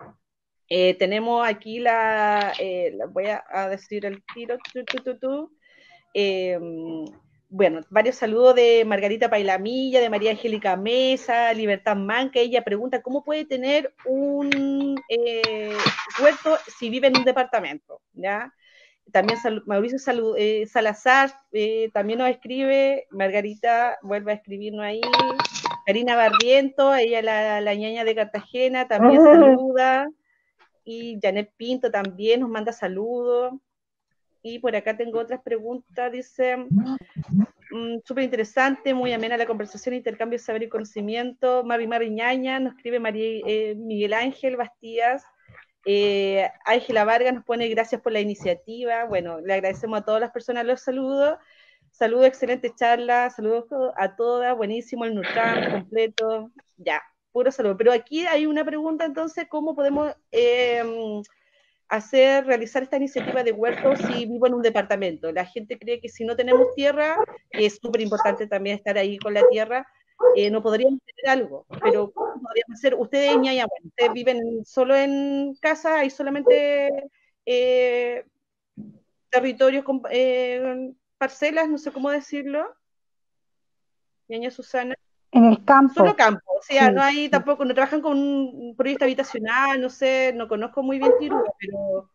Tenemos aquí voy a decir el tiro, bueno, varios saludos de Margarita Pailamilla, de María Angélica Mesa, Libertad Manca. Ella pregunta cómo puede tener un huerto si vive en un departamento, ¿ya? También Mauricio Salazar también nos escribe, Margarita vuelve a escribirnos ahí, Karina Barriento, ella la ñaña de Cartagena, también saluda, y Janet Pinto también nos manda saludos. Y por acá tengo otras preguntas, dice, súper interesante, muy amena la conversación, intercambio de saber y conocimiento. Mari Ñaña, nos escribe Miguel Ángel Bastías. Ángela Vargas nos pone gracias por la iniciativa. Bueno, le agradecemos a todas las personas los saludos. Saludos, excelente charla, saludos a todas, buenísimo el Nutram completo, ya, puro saludo. Pero aquí hay una pregunta entonces, ¿cómo podemos realizar esta iniciativa de huertos si vivo en un departamento? La gente cree que si no tenemos tierra, que es súper importante también estar ahí con la tierra, no podríamos tener algo, pero ¿cómo podríamos hacer? Ustedes, ñaña, bueno, ustedes viven solo en casa, hay solamente territorios con parcelas, no sé cómo decirlo, ñaña Susana. En el campo. Solo campo, o sea, Sí, no hay tampoco, no trabajan con un proyecto habitacional, no sé, no conozco muy bien Tirúa, pero...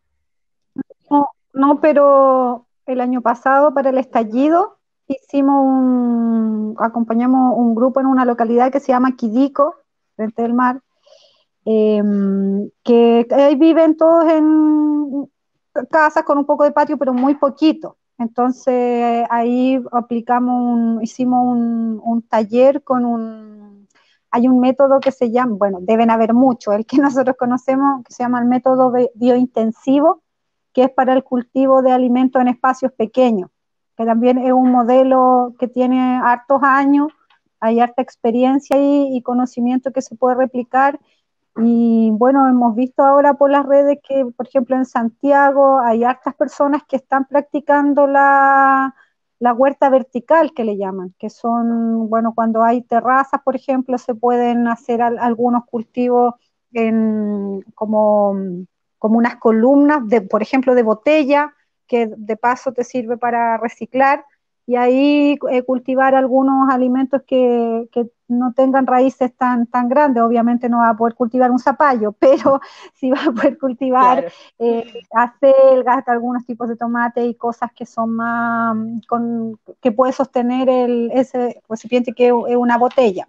No, pero el año pasado para el estallido acompañamos un grupo en una localidad que se llama Quidico, frente del mar, que ahí viven todos en casas con un poco de patio, pero muy poquito. Entonces ahí hicimos un taller hay un método que se llama, bueno, deben haber muchos, el que nosotros conocemos, que se llama el método biointensivo, que es para el cultivo de alimentos en espacios pequeños, que también es un modelo que tiene hartos años, hay harta experiencia y conocimiento que se puede replicar. Y bueno, hemos visto ahora por las redes que, por ejemplo, en Santiago hay hartas personas que están practicando la huerta vertical, que le llaman, que son, bueno, cuando hay terrazas, por ejemplo, se pueden hacer algunos cultivos como como unas columnas, por ejemplo, de botella, que de paso te sirve para reciclar, y ahí cultivar algunos alimentos que no tengan raíces tan grandes. Obviamente no va a poder cultivar un zapallo, pero sí va a poder cultivar acelgas, algunos tipos de tomate y cosas que son más, que puede sostener ese recipiente que es una botella.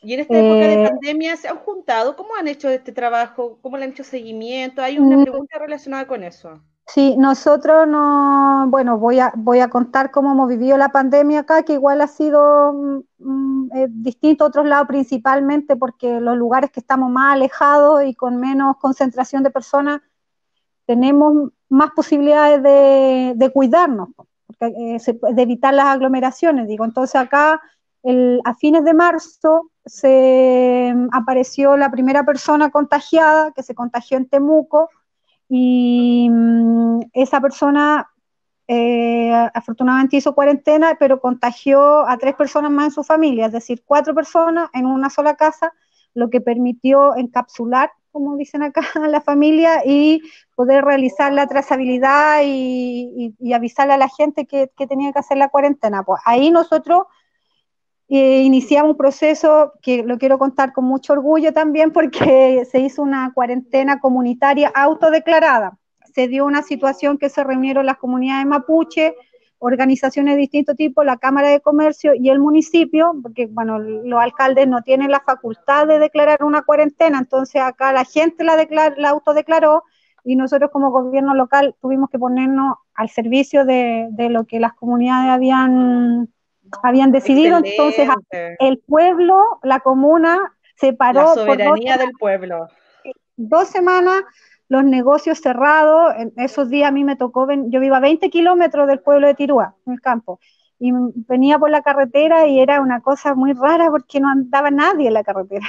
Y en esta época de pandemia, ¿se han juntado? ¿Cómo han hecho este trabajo? ¿Cómo le han hecho seguimiento? Hay una pregunta relacionada con eso. Sí, nosotros no, bueno, voy a contar cómo hemos vivido la pandemia acá, que igual ha sido distinto a otros lados, principalmente porque los lugares que estamos más alejados y con menos concentración de personas, tenemos más posibilidades de cuidarnos, de evitar las aglomeraciones, digo. Entonces acá, a fines de marzo, se apareció la primera persona contagiada, que se contagió en Temuco, y esa persona afortunadamente hizo cuarentena, pero contagió a 3 personas más en su familia, es decir, 4 personas en una sola casa, lo que permitió encapsular, como dicen acá, a la familia y poder realizar la trazabilidad y avisarle a la gente que tenía que hacer la cuarentena. Pues ahí nosotros iniciamos un proceso que lo quiero contar con mucho orgullo también, porque se hizo una cuarentena comunitaria autodeclarada. Se dio una situación que se reunieron las comunidades mapuche, organizaciones de distinto tipo, la Cámara de Comercio y el municipio, porque bueno, los alcaldes no tienen la facultad de declarar una cuarentena, entonces acá la gente la autodeclaró, y nosotros como gobierno local tuvimos que ponernos al servicio de lo que las comunidades habían decidido. Excelente. Entonces el pueblo, la comuna, se paró la soberanía del pueblo. 2 semanas, los negocios cerrados. En esos días a mí me tocó, yo vivo a 20 kilómetros del pueblo de Tirúa, en el campo, y venía por la carretera y era una cosa muy rara porque no andaba nadie en la carretera.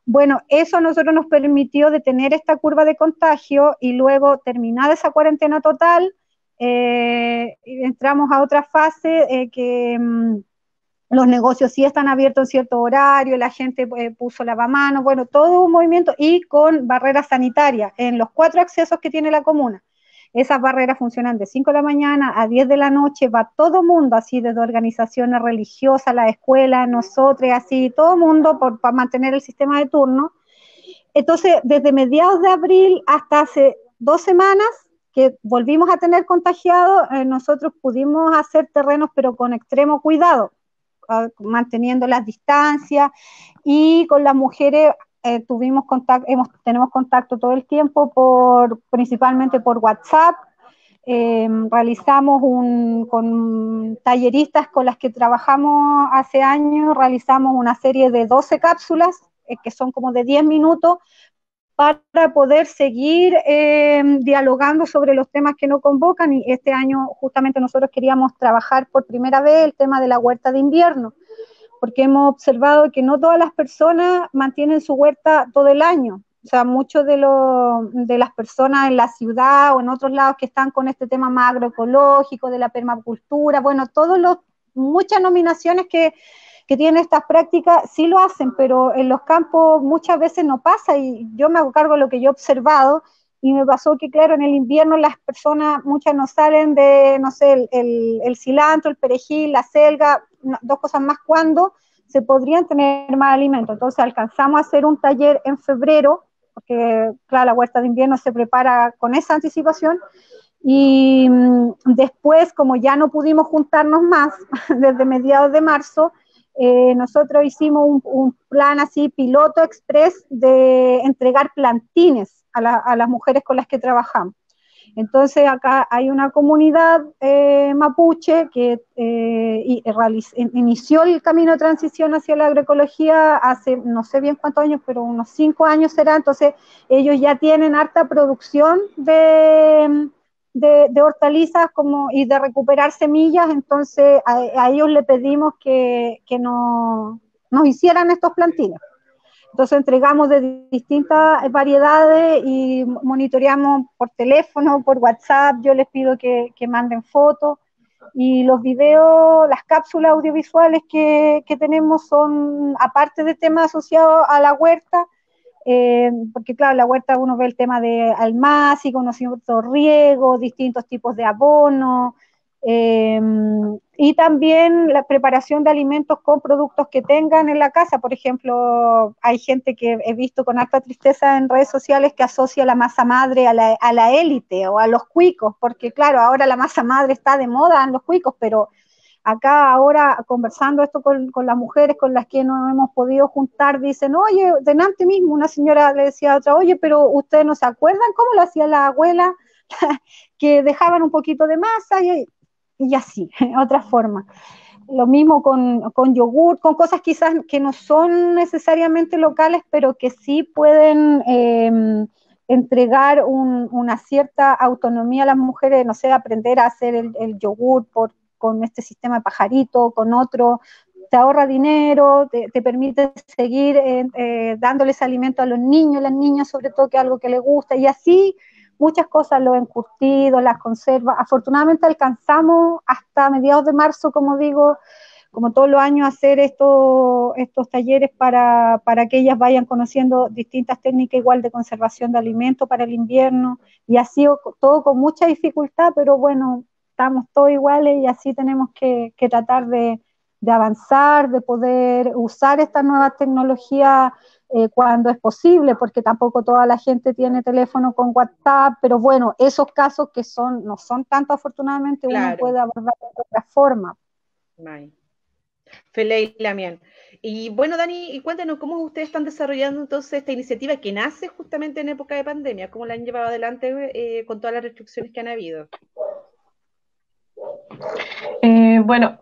Bueno, eso a nosotros nos permitió detener esta curva de contagio y luego terminar esa cuarentena total. Entramos a otra fase que los negocios sí están abiertos en cierto horario, la gente puso lavamanos, bueno, todo un movimiento, y con barreras sanitarias en los 4 accesos que tiene la comuna. Esas barreras funcionan de 5 de la mañana a 10 de la noche, va todo mundo, así desde organizaciones religiosas, la escuela, nosotros, así, todo mundo para mantener el sistema de turno. Entonces, desde mediados de abril hasta hace 2 semanas, que volvimos a tener contagiados, nosotros pudimos hacer terrenos, pero con extremo cuidado, manteniendo las distancias, y con las mujeres tenemos contacto todo el tiempo, principalmente por WhatsApp. Realizamos con talleristas con las que trabajamos hace años, realizamos una serie de 12 cápsulas, que son como de 10 minutos, para poder seguir dialogando sobre los temas que nos convocan. Y este año justamente nosotros queríamos trabajar por primera vez el tema de la huerta de invierno, porque hemos observado que no todas las personas mantienen su huerta todo el año. O sea, muchos de las personas en la ciudad o en otros lados que están con este tema más agroecológico, de la permacultura, bueno, muchas nominaciones que tienen estas prácticas sí lo hacen, pero en los campos muchas veces no pasa, y yo me hago cargo de lo que yo he observado, y me pasó que, claro, en el invierno las personas, muchas no salen de, no sé, el cilantro, el perejil, la selga, 2 cosas más, cuando se podrían tener más alimentos. Entonces alcanzamos a hacer un taller en febrero, porque, claro, la huerta de invierno se prepara con esa anticipación, y después, como ya no pudimos juntarnos más, desde mediados de marzo, nosotros hicimos un plan así, piloto express, de entregar plantines a las mujeres con las que trabajamos. Entonces acá hay una comunidad mapuche que inició el camino de transición hacia la agroecología hace no sé bien cuántos años, pero unos 5 años será. Entonces ellos ya tienen harta producción de hortalizas y de recuperar semillas. Entonces a ellos le pedimos que nos hicieran estos plantines. Entonces entregamos de distintas variedades y monitoreamos por teléfono, por WhatsApp. Yo les pido que manden fotos, y los videos, las cápsulas audiovisuales que tenemos son, aparte de temas asociados a la huerta, porque claro, en la huerta uno ve el tema de almácigo, ¿no es cierto?, riego, distintos tipos de abono, y también la preparación de alimentos con productos que tengan en la casa. Por ejemplo, hay gente que he visto con harta tristeza en redes sociales que asocia la masa madre a la élite o a los cuicos, porque claro, ahora la masa madre está de moda en los cuicos, pero acá ahora conversando esto con las mujeres con las que nos hemos podido juntar, dicen, oye, delante mismo una señora le decía a otra, oye, pero ustedes no se acuerdan cómo lo hacía la abuela, que dejaban un poquito de masa y así, otra forma. Lo mismo con yogur, con cosas quizás que no son necesariamente locales, pero que sí pueden entregar una cierta autonomía a las mujeres, no sé, aprender a hacer el yogur con este sistema de pajarito, con otro, te ahorra dinero, te permite seguir dándoles alimento a los niños, las niñas sobre todo, que es algo que les gusta, y así muchas cosas, los encurtidos, las conservas. Afortunadamente alcanzamos hasta mediados de marzo, como digo, como todos los años, hacer estos talleres para que ellas vayan conociendo distintas técnicas igual de conservación de alimentos para el invierno, y ha sido todo con mucha dificultad, pero bueno, estamos todos iguales y así tenemos que tratar de avanzar, de poder usar estas nuevas tecnologías cuando es posible, porque tampoco toda la gente tiene teléfono con WhatsApp, pero bueno, esos casos que no son tanto, afortunadamente, claro, uno puede abordar de otra forma. Feliz Lamien. Y bueno, Dani, y cuéntanos cómo ustedes están desarrollando entonces esta iniciativa que nace justamente en época de pandemia, cómo la han llevado adelante con todas las restricciones que han habido. Bueno,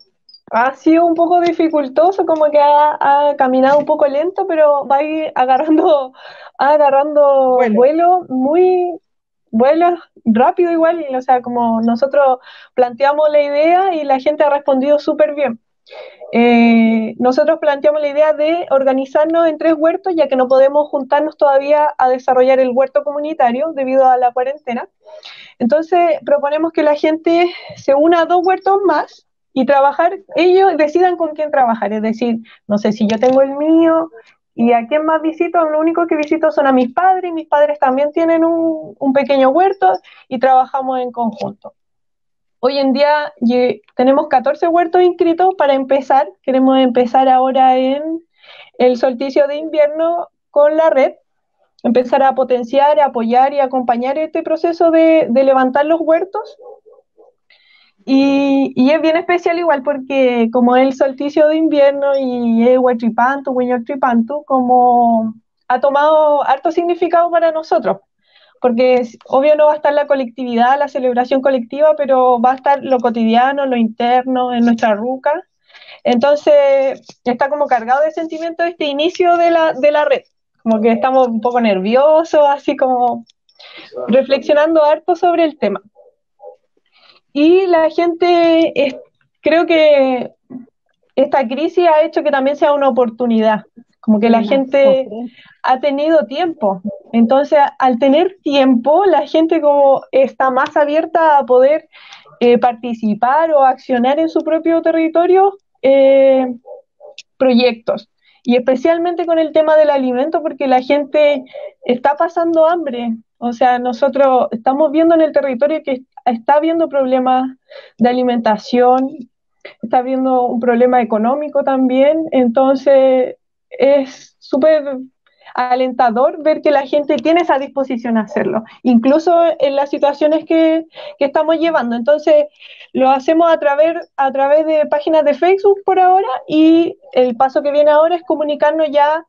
ha sido un poco dificultoso, como que ha caminado un poco lento, pero va a ir agarrando vuelos rápido igual, o sea, como nosotros planteamos la idea y la gente ha respondido súper bien. Nosotros planteamos la idea de organizarnos en 3 huertos, ya que no podemos juntarnos todavía a desarrollar el huerto comunitario debido a la cuarentena. Entonces proponemos que la gente se una a 2 huertos más y trabajar, ellos decidan con quién trabajar, es decir, no sé si yo tengo el mío y a quién más visito, lo único que visito son a mis padres, y mis padres también tienen un pequeño huerto y trabajamos en conjunto. Hoy en día tenemos 14 huertos inscritos para empezar, queremos empezar ahora en el solsticio de invierno con la red, empezar a potenciar, a apoyar y acompañar este proceso de levantar los huertos. Y es bien especial igual porque como es el solsticio de invierno y es Huaychipantu, Huiñoltripantu, como ha tomado harto significado para nosotros, porque obvio no va a estar la colectividad, la celebración colectiva, pero va a estar lo cotidiano, lo interno, en nuestra ruca. Entonces está como cargado de sentimiento este inicio de la red, como que estamos un poco nerviosos, así como reflexionando harto sobre el tema. Y la gente, creo que esta crisis ha hecho que también sea una oportunidad, como que la gente ha tenido tiempo. Entonces, al tener tiempo, la gente como está más abierta a poder participar o accionar en su propio territorio proyectos. Y especialmente con el tema del alimento, porque la gente está pasando hambre. O sea, nosotros estamos viendo en el territorio que está habiendo problemas de alimentación, está habiendo un problema económico también, entonces es súper alentador ver que la gente tiene esa disposición a hacerlo, incluso en las situaciones que estamos llevando. Entonces lo hacemos a través de páginas de Facebook por ahora, y el paso que viene ahora es comunicarnos ya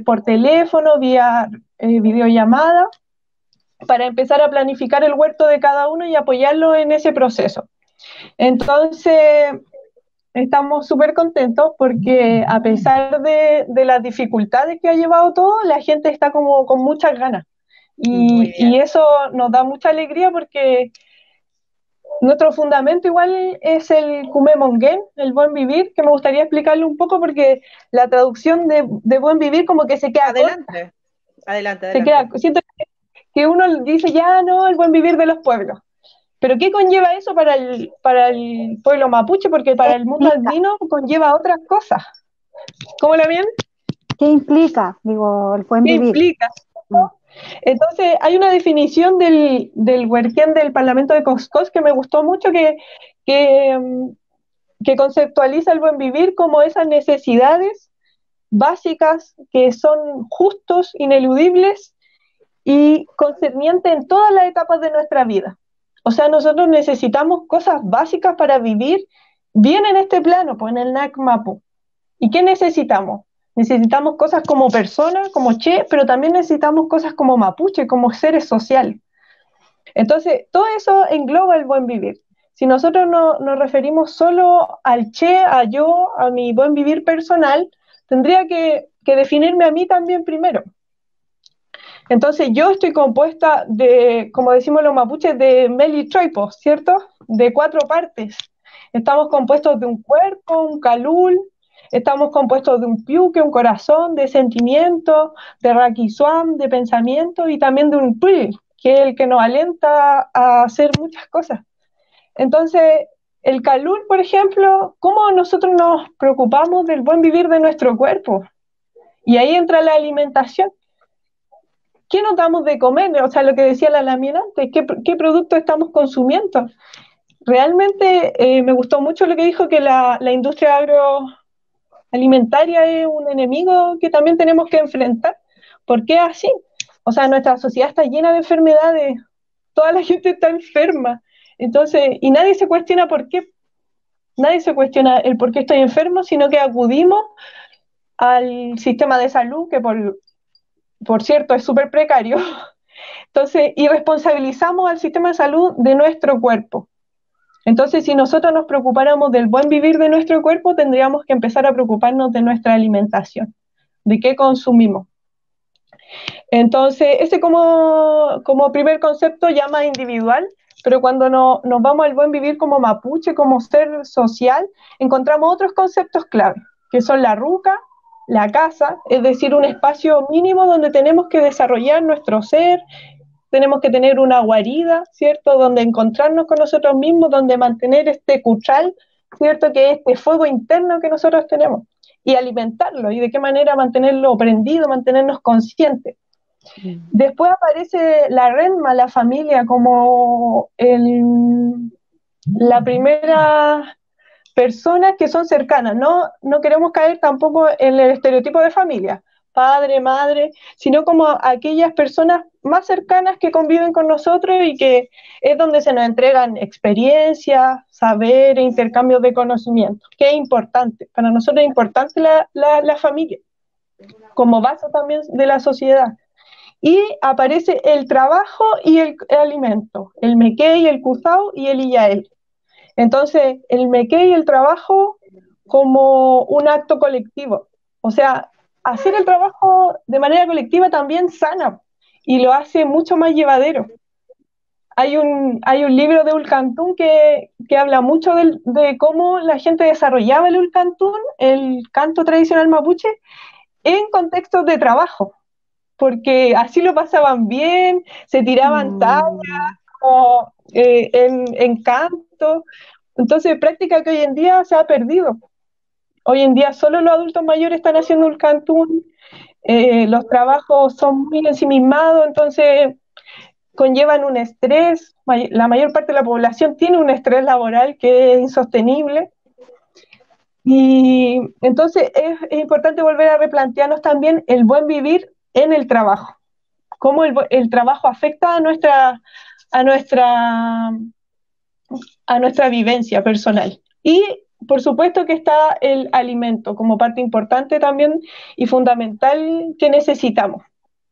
por teléfono, vía videollamada, para empezar a planificar el huerto de cada uno y apoyarlo en ese proceso. Entonces, estamos súper contentos porque a pesar de las dificultades que ha llevado todo, la gente está como con muchas ganas. Y eso nos da mucha alegría porque nuestro fundamento igual es el Kume Mongen, el buen vivir, que me gustaría explicarlo un poco porque la traducción de buen vivir como que se queda adelante. Siento que uno dice ya no, el buen vivir de los pueblos. Pero ¿qué conlleva eso para el pueblo mapuche? Porque para el mundo andino conlleva otras cosas. ¿Cómo la ven? ¿Qué implica, digo, el buen ¿Qué vivir? implica? Entonces, hay una definición del Huerquén del Parlamento de Coscós que me gustó mucho, que conceptualiza el buen vivir como esas necesidades básicas que son justos, ineludibles y concernientes en todas las etapas de nuestra vida. O sea, nosotros necesitamos cosas básicas para vivir bien en este plano, pues en el NACMAPU. ¿Y qué necesitamos? Necesitamos cosas como personas, como Che, pero también necesitamos cosas como mapuche, como seres sociales. Entonces, todo eso engloba el buen vivir. Si nosotros nos referimos solo al Che, a yo, a mi buen vivir personal, tendría que definirme a mí también primero. Entonces, yo estoy compuesta de, como decimos los mapuches, de meli troipos, ¿cierto? De 4 partes. Estamos compuestos de un cuerpo, un calul, estamos compuestos de un piuque, un corazón, de sentimientos, de raquisuam, de pensamiento y también de un pul, que es el que nos alenta a hacer muchas cosas. Entonces, el calul, por ejemplo, ¿cómo nosotros nos preocupamos del buen vivir de nuestro cuerpo? Y ahí entra la alimentación. ¿Qué nos damos de comer? O sea, lo que decía la Lamien antes, ¿qué producto estamos consumiendo? Realmente me gustó mucho lo que dijo, que la industria agroalimentaria es un enemigo que también tenemos que enfrentar. ¿Por qué así? O sea, nuestra sociedad está llena de enfermedades, toda la gente está enferma, entonces, y nadie se cuestiona por qué. Nadie se cuestiona el por qué estoy enfermo, sino que acudimos al sistema de salud, que por cierto es súper precario. Entonces, y responsabilizamos al sistema de salud de nuestro cuerpo. Entonces, si nosotros nos preocupáramos del buen vivir de nuestro cuerpo, tendríamos que empezar a preocuparnos de nuestra alimentación, de qué consumimos. Entonces, ese como primer concepto ya más individual, pero cuando nos vamos al buen vivir como mapuche, como ser social, encontramos otros conceptos clave, que son la ruca, la casa, es decir, un espacio mínimo donde tenemos que desarrollar nuestro ser, tenemos que tener una guarida, ¿cierto?, donde encontrarnos con nosotros mismos, donde mantener este cuchal, ¿cierto?, que es este fuego interno que nosotros tenemos, y alimentarlo, y de qué manera mantenerlo prendido, mantenernos conscientes. Después aparece la renma, la familia, como la primera personas que son cercanas. No queremos caer tampoco en el estereotipo de familia, padre, madre, sino como aquellas personas más cercanas que conviven con nosotros y que es donde se nos entregan experiencias, saber e intercambios de conocimiento, que es importante. Para nosotros es importante la familia, como base también de la sociedad. Y aparece el trabajo y el alimento, el mequei, el cuzao y el iyael. Entonces, el mequei y el trabajo como un acto colectivo. O sea, hacer el trabajo de manera colectiva también sana y lo hace mucho más llevadero. Hay un libro de Ulcantún que habla mucho de cómo la gente desarrollaba el Ulcantún, el canto tradicional mapuche, en contextos de trabajo, porque así lo pasaban bien, se tiraban tallas como, en canto. Entonces, práctica que hoy en día se ha perdido. Hoy en día solo los adultos mayores están haciendo el cantún, los trabajos son muy ensimismados, entonces conllevan un estrés, la mayor parte de la población tiene un estrés laboral que es insostenible, y entonces es importante volver a replantearnos también el buen vivir en el trabajo, cómo el trabajo afecta a nuestra vivencia personal. Y por supuesto que está el alimento como parte importante también y fundamental que necesitamos.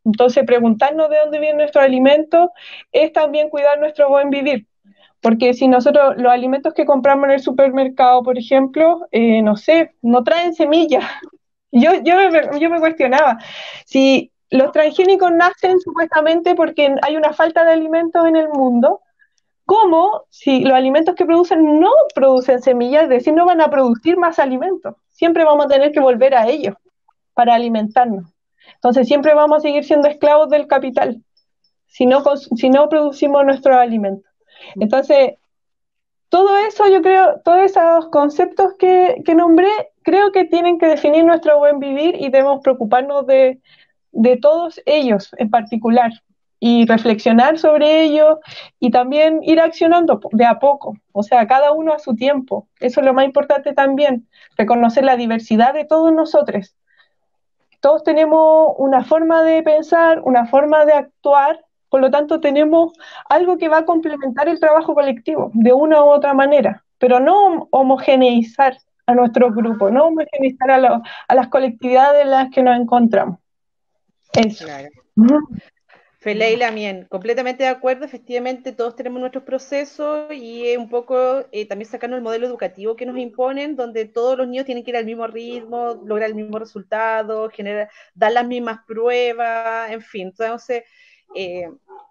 Entonces, preguntarnos de dónde viene nuestro alimento es también cuidar nuestro buen vivir. Porque si nosotros, los alimentos que compramos en el supermercado, por ejemplo, no sé, no traen semillas. Yo me cuestionaba si los transgénicos nacen supuestamente porque hay una falta de alimentos en el mundo. ¿Cómo si los alimentos que producen no producen semillas? Es decir, no van a producir más alimentos. Siempre vamos a tener que volver a ellos para alimentarnos. Entonces siempre vamos a seguir siendo esclavos del capital si no producimos nuestros alimentos. Entonces, todo eso yo creo, todos esos conceptos que nombré, creo que tienen que definir nuestro buen vivir y debemos preocuparnos de todos ellos en particular y reflexionar sobre ellos y también ir accionando de a poco, o sea, cada uno a su tiempo. Eso es lo más importante también, reconocer la diversidad de todos nosotros. Todos tenemos una forma de pensar, una forma de actuar, por lo tanto tenemos algo que va a complementar el trabajo colectivo de una u otra manera, pero no homogeneizar a nuestros grupos, no homogeneizar a las colectividades en las que nos encontramos. Eso. Claro. Feleila, bien, completamente de acuerdo, efectivamente todos tenemos nuestros procesos y un poco también sacando el modelo educativo que nos imponen, donde todos los niños tienen que ir al mismo ritmo, lograr el mismo resultado, dar las mismas pruebas, en fin, entonces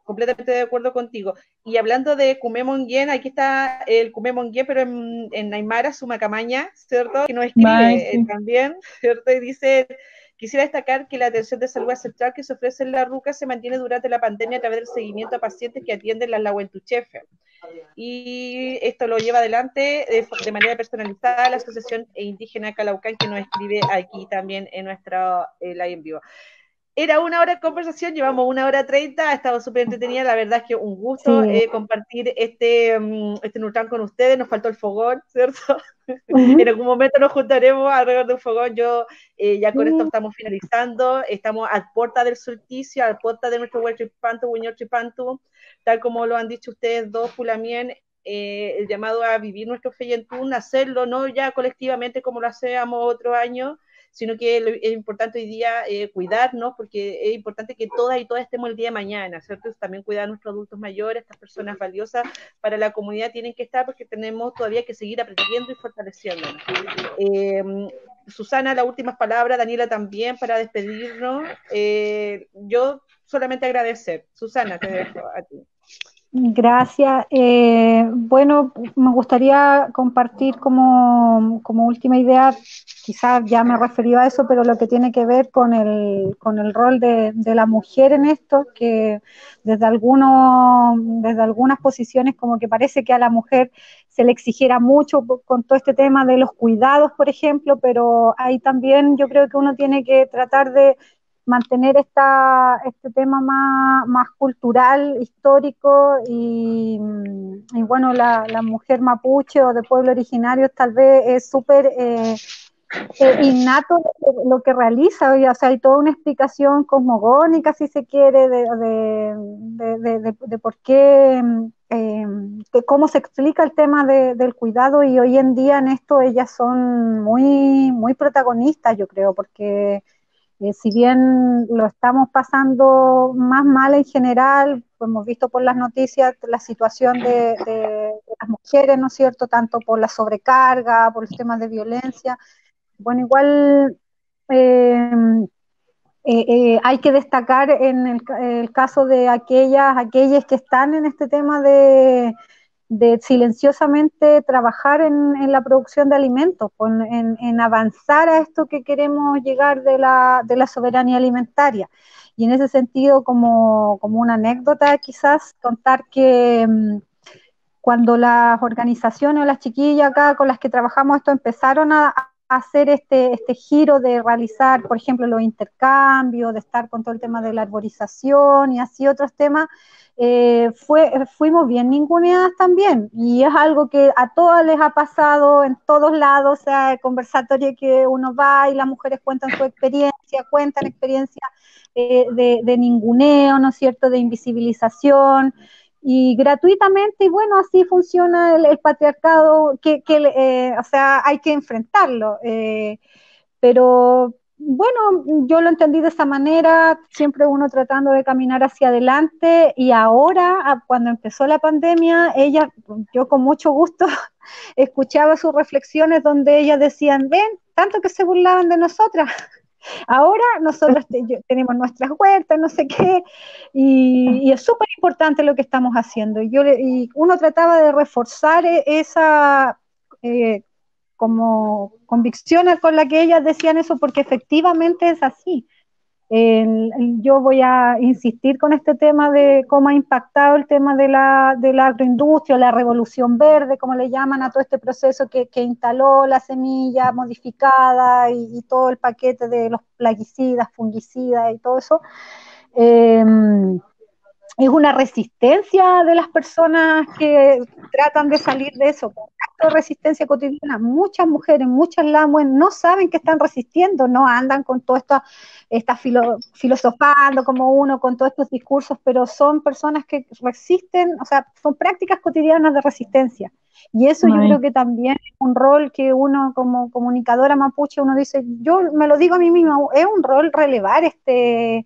completamente de acuerdo contigo. Y hablando de Kumemonguien, aquí está el Kumemonguien, pero en Aymara, Sumacamaña, ¿cierto? Que nos escribe también, ¿cierto? Y dice... Quisiera destacar que la atención de salud ancestral que se ofrece en la RUCA se mantiene durante la pandemia a través del seguimiento a pacientes que atienden las Lahuentuchefe. Y esto lo lleva adelante de manera personalizada la Asociación Indígena Calaucán, que nos escribe aquí también en nuestra live en vivo. Era 1 hora de conversación, llevamos 1 hora 30, ha estado súper entretenida, la verdad es que un gusto compartir este Nurtran con ustedes, nos faltó el fogón, ¿cierto? En algún momento nos juntaremos alrededor de un fogón, ya con esto estamos finalizando, estamos a puerta del solsticio, a puerta de nuestro Huelchipantu, Huiñolchipantu, tal como lo han dicho ustedes dos, Pulamien, el llamado a vivir nuestro Feyentún, hacerlo no ya colectivamente como lo hacíamos otros años, sino que es importante hoy día cuidarnos, porque es importante que todas y todas estemos el día de mañana, ¿cierto? También cuidar a nuestros adultos mayores, estas personas valiosas para la comunidad tienen que estar, porque tenemos todavía que seguir aprendiendo y fortaleciéndonos. Susana, las últimas palabras, Daniela también, para despedirnos. Yo solamente agradecer. Susana, te dejo a ti. Gracias. Bueno, me gustaría compartir como última idea, quizás ya me referí a eso, pero lo que tiene que ver con el rol de la mujer en esto, que desde algunas posiciones como que parece que a la mujer se le exigiera mucho con todo este tema de los cuidados, por ejemplo, pero ahí también yo creo que uno tiene que tratar de mantener este tema más cultural, histórico, y bueno, la mujer mapuche o de pueblo originario tal vez es súper innato lo que realiza, o sea, hay toda una explicación cosmogónica, si se quiere, de por qué, de cómo se explica el tema del cuidado, y hoy en día en esto ellas son muy, muy protagonistas, yo creo, porque si bien lo estamos pasando más mal en general, pues hemos visto por las noticias la situación de las mujeres, ¿no es cierto?, tanto por la sobrecarga, por los temas de violencia. Bueno, igual hay que destacar en el caso de aquellas que están en este tema de silenciosamente trabajar en la producción de alimentos, en avanzar a esto que queremos llegar de la soberanía alimentaria. Y en ese sentido, como una anécdota, quizás contar que cuando las organizaciones o las chiquillas acá con las que trabajamos esto empezaron a hacer este giro de realizar, por ejemplo, los intercambios, de estar con todo el tema de la arborización y así otros temas, fuimos bien ninguneadas también, y es algo que a todas les ha pasado en todos lados, o sea, el conversatorio que uno va y las mujeres cuentan su experiencia, de ninguneo, ¿no es cierto?, de invisibilización, y gratuitamente, y bueno, así funciona el patriarcado, o sea, hay que enfrentarlo, pero bueno, yo lo entendí de esa manera, siempre uno tratando de caminar hacia adelante, y ahora, cuando empezó la pandemia, yo con mucho gusto escuchaba sus reflexiones donde ellas decían, ven, tanto que se burlaban de nosotras, ahora nosotros tenemos nuestras huertas, no sé qué, y es súper importante lo que estamos haciendo. Y uno trataba de reforzar esa como convicción con la que ellas decían eso, porque efectivamente es así. yo voy a insistir con este tema de cómo ha impactado el tema de la agroindustria, la revolución verde, como le llaman a todo este proceso que instaló la semilla modificada y todo el paquete de los plaguicidas, fungicidas y todo eso. Es una resistencia de las personas que tratan de salir de eso, con acto de resistencia cotidiana. Muchas mujeres, muchas lamuas no saben que están resistiendo, no andan con todo esto, filosofando como uno, con todos estos discursos, pero son personas que resisten, o sea, son prácticas cotidianas de resistencia. Y eso yo creo que también es un rol que uno como comunicadora mapuche, uno dice, yo me lo digo a mí misma, es un rol relevar este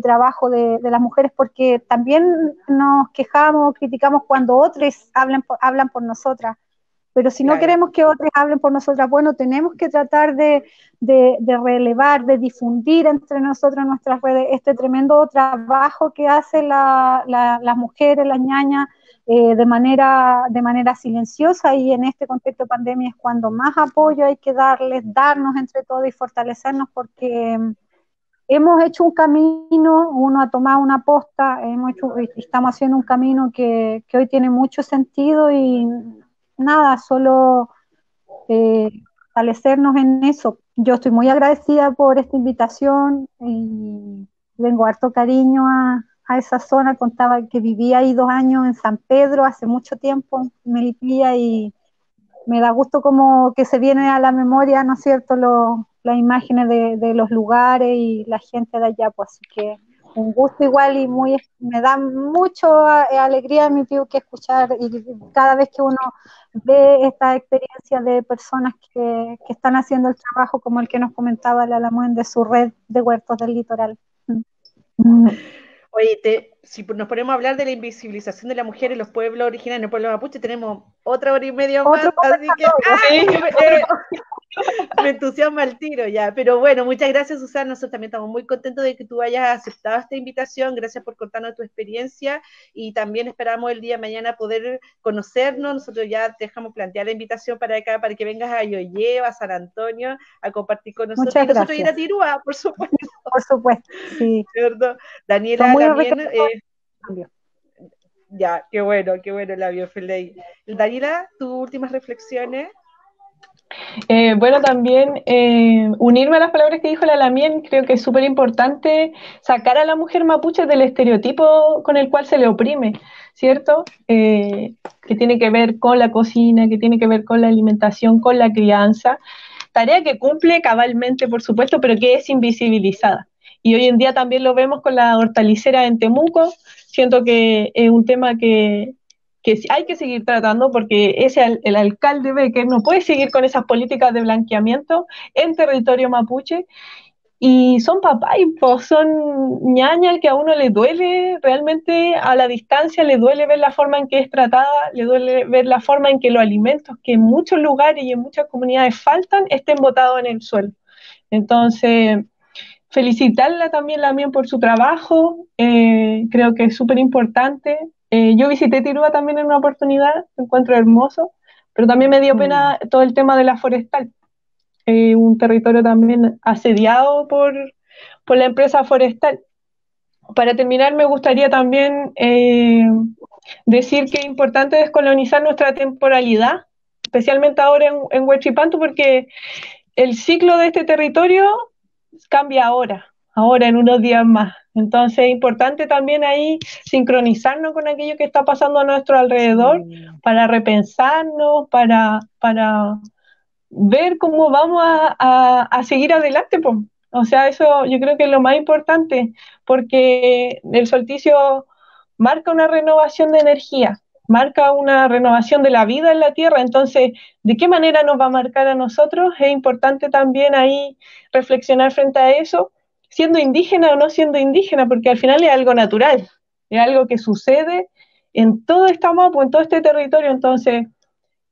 trabajo de las mujeres, porque también nos quejamos, criticamos cuando otros hablan por nosotras, pero si no queremos que otros hablen por nosotras, bueno, tenemos que tratar de relevar, de difundir entre nosotros, nuestras redes, este tremendo trabajo que hacen las mujeres, las ñañas, de manera silenciosa, y en este contexto de pandemia es cuando más apoyo hay que darnos entre todos y fortalecernos, porque hemos hecho un camino, uno ha tomado una posta, estamos haciendo un camino que hoy tiene mucho sentido, y nada, solo fortalecernos en eso. Yo estoy muy agradecida por esta invitación y tengo harto cariño a esa zona. Contaba que vivía ahí 2 años en San Pedro, hace mucho tiempo, en Melipilla, y me da gusto como que se viene a la memoria, ¿no es cierto?, las imágenes de los lugares y la gente de allá, pues, así que un gusto igual, y me da mucho alegría en mi piu que escuchar, y cada vez que uno ve esta experiencia de personas que están haciendo el trabajo como el que nos comentaba la Lamuen de su red de huertos del litoral. Oye, si nos ponemos a hablar de la invisibilización de la mujer en los pueblos originarios, en el pueblo mapuche, tenemos 1 hora y media más, así que me entusiasma el tiro ya. Pero bueno, muchas gracias, Susana. Nosotros también estamos muy contentos de que tú hayas aceptado esta invitación. Gracias por contarnos tu experiencia, y también esperamos el día de mañana poder conocernos. Nosotros ya te dejamos plantear la invitación para acá, para que vengas a Yoyeo, a San Antonio, a compartir con nosotros. Muchas y nosotros gracias. Ir a Tirúa, por supuesto. Por supuesto, sí. ¿Cierto? Daniela también. Ya, qué bueno, la Biofiley. Daniela, tus últimas reflexiones. Bueno, también unirme a las palabras que dijo la Lamien. Creo que es súper importante sacar a la mujer mapuche del estereotipo con el cual se le oprime, ¿cierto? Que tiene que ver con la cocina, que tiene que ver con la alimentación, con la crianza, tarea que cumple cabalmente, por supuesto, pero que es invisibilizada. Y hoy en día también lo vemos con la hortalicera en Temuco. Siento que es un tema que hay que seguir tratando, porque el alcalde Becker no puede seguir con esas políticas de blanqueamiento en territorio mapuche, y son papaipos, son ñañas que a uno le duele realmente a la distancia, le duele ver la forma en que es tratada, le duele ver la forma en que los alimentos que en muchos lugares y en muchas comunidades faltan, estén botados en el suelo. Entonces, felicitarla también por su trabajo, creo que es súper importante. Yo visité Tirúa también en una oportunidad, me encuentro hermoso, pero también me dio pena todo el tema de la forestal, un territorio también asediado por la empresa forestal. Para terminar, me gustaría también decir que es importante descolonizar nuestra temporalidad, especialmente ahora en Huachipantu, porque el ciclo de este territorio cambia ahora en unos días más. Entonces es importante también ahí sincronizarnos con aquello que está pasando a nuestro alrededor, para repensarnos, para ver cómo vamos a seguir adelante, pues. O sea, eso yo creo que es lo más importante, porque el solsticio marca una renovación de energía, marca una renovación de la vida en la tierra. Entonces, ¿de qué manera nos va a marcar a nosotros? Es importante también ahí reflexionar frente a eso, siendo indígena o no siendo indígena, porque al final es algo natural, es algo que sucede en todo este mapa, en todo este territorio. Entonces,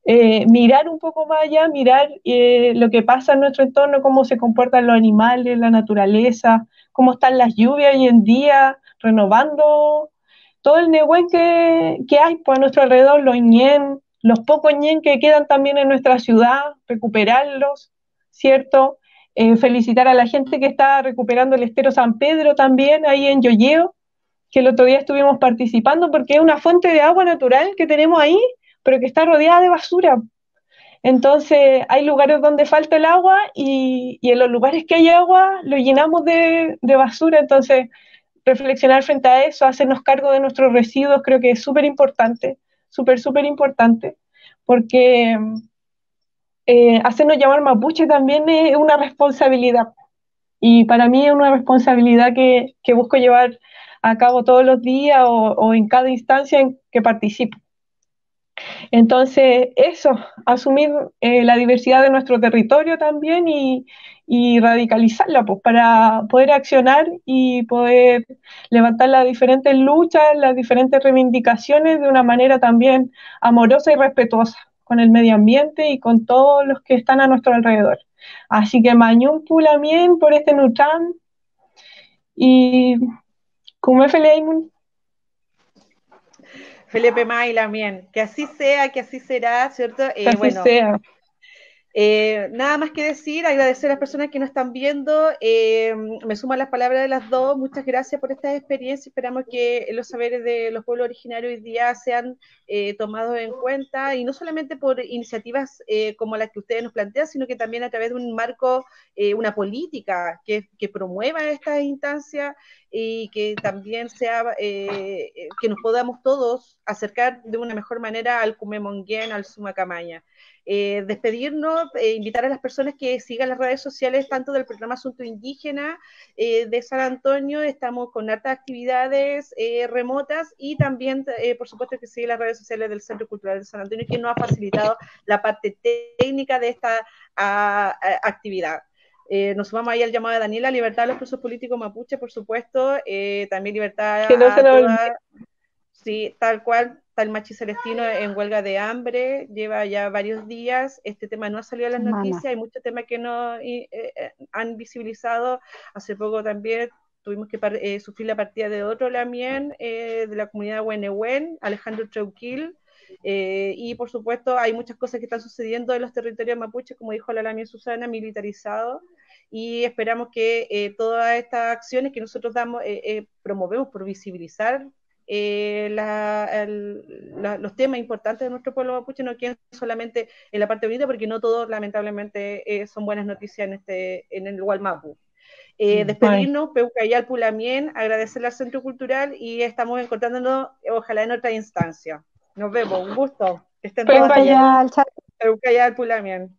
mirar un poco más allá, mirar lo que pasa en nuestro entorno, cómo se comportan los animales, la naturaleza, cómo están las lluvias hoy en día, renovando todo el Nehuen que hay pues, a nuestro alrededor, los ñen, los pocos ñen que quedan también en nuestra ciudad, recuperarlos, ¿cierto? Felicitar a la gente que está recuperando el estero San Pedro también, ahí en Yoyeo, que el otro día estuvimos participando, porque es una fuente de agua natural que tenemos ahí, pero que está rodeada de basura. Entonces hay lugares donde falta el agua y en los lugares que hay agua lo llenamos de basura. Entonces reflexionar frente a eso, hacernos cargo de nuestros residuos, creo que es súper importante, súper importante, porque hacernos llamar mapuche también es una responsabilidad. Y para mí es una responsabilidad que busco llevar a cabo todos los días o en cada instancia en que participo. Entonces, eso, asumir la diversidad de nuestro territorio también y radicalizarla, pues, para poder accionar y poder levantar las diferentes luchas, las diferentes reivindicaciones de una manera también amorosa y respetuosa con el medio ambiente y con todos los que están a nuestro alrededor. Así que Mañún Pulamien por este Nutran y como Felipe Felipe May también, que así sea, que así será, ¿cierto? que así Bueno, sea. nada más que decir, agradecer a las personas que nos están viendo, me suman las palabras de las dos, muchas gracias por esta experiencia, esperamos que los saberes de los pueblos originarios hoy día sean tomados en cuenta, y no solamente por iniciativas como las que ustedes nos plantean, sino que también a través de un marco, una política que promueva estas instancias y que también sea, que nos podamos todos acercar de una mejor manera al Cumemonguén, al Sumacamaña. Despedirnos, invitar a las personas que sigan las redes sociales tanto del programa Asunto Indígena de San Antonio, estamos con hartas actividades remotas y también, por supuesto, que sigan las redes sociales del Centro Cultural de San Antonio, que nos ha facilitado la parte técnica de esta actividad. Nos sumamos ahí al llamado de Daniela, libertad a los presos políticos mapuche, por supuesto, también libertad Que no se a nos todas. Sí, tal cual, está el Machi Celestino en huelga de hambre, lleva ya varios días, este tema no ha salido a las noticias, hay muchos temas que no han visibilizado, hace poco también tuvimos que sufrir la partida de otro Lamien, de la comunidad Huenehuen, Alejandro Treuquil, y por supuesto hay muchas cosas que están sucediendo en los territorios mapuches, como dijo la Lamien Susana, militarizados, y esperamos que todas estas acciones que nosotros damos, promovemos por visibilizar los temas importantes de nuestro pueblo mapuche no queden solamente en la parte bonita, porque no todos lamentablemente son buenas noticias en el Gualmapu. Despedirnos, Peucayal Pulamien, agradecerle al Centro Cultural y estamos encontrándonos ojalá en otra instancia. Nos vemos, un gusto. Que estén todas bien. Peucayal Pulamien.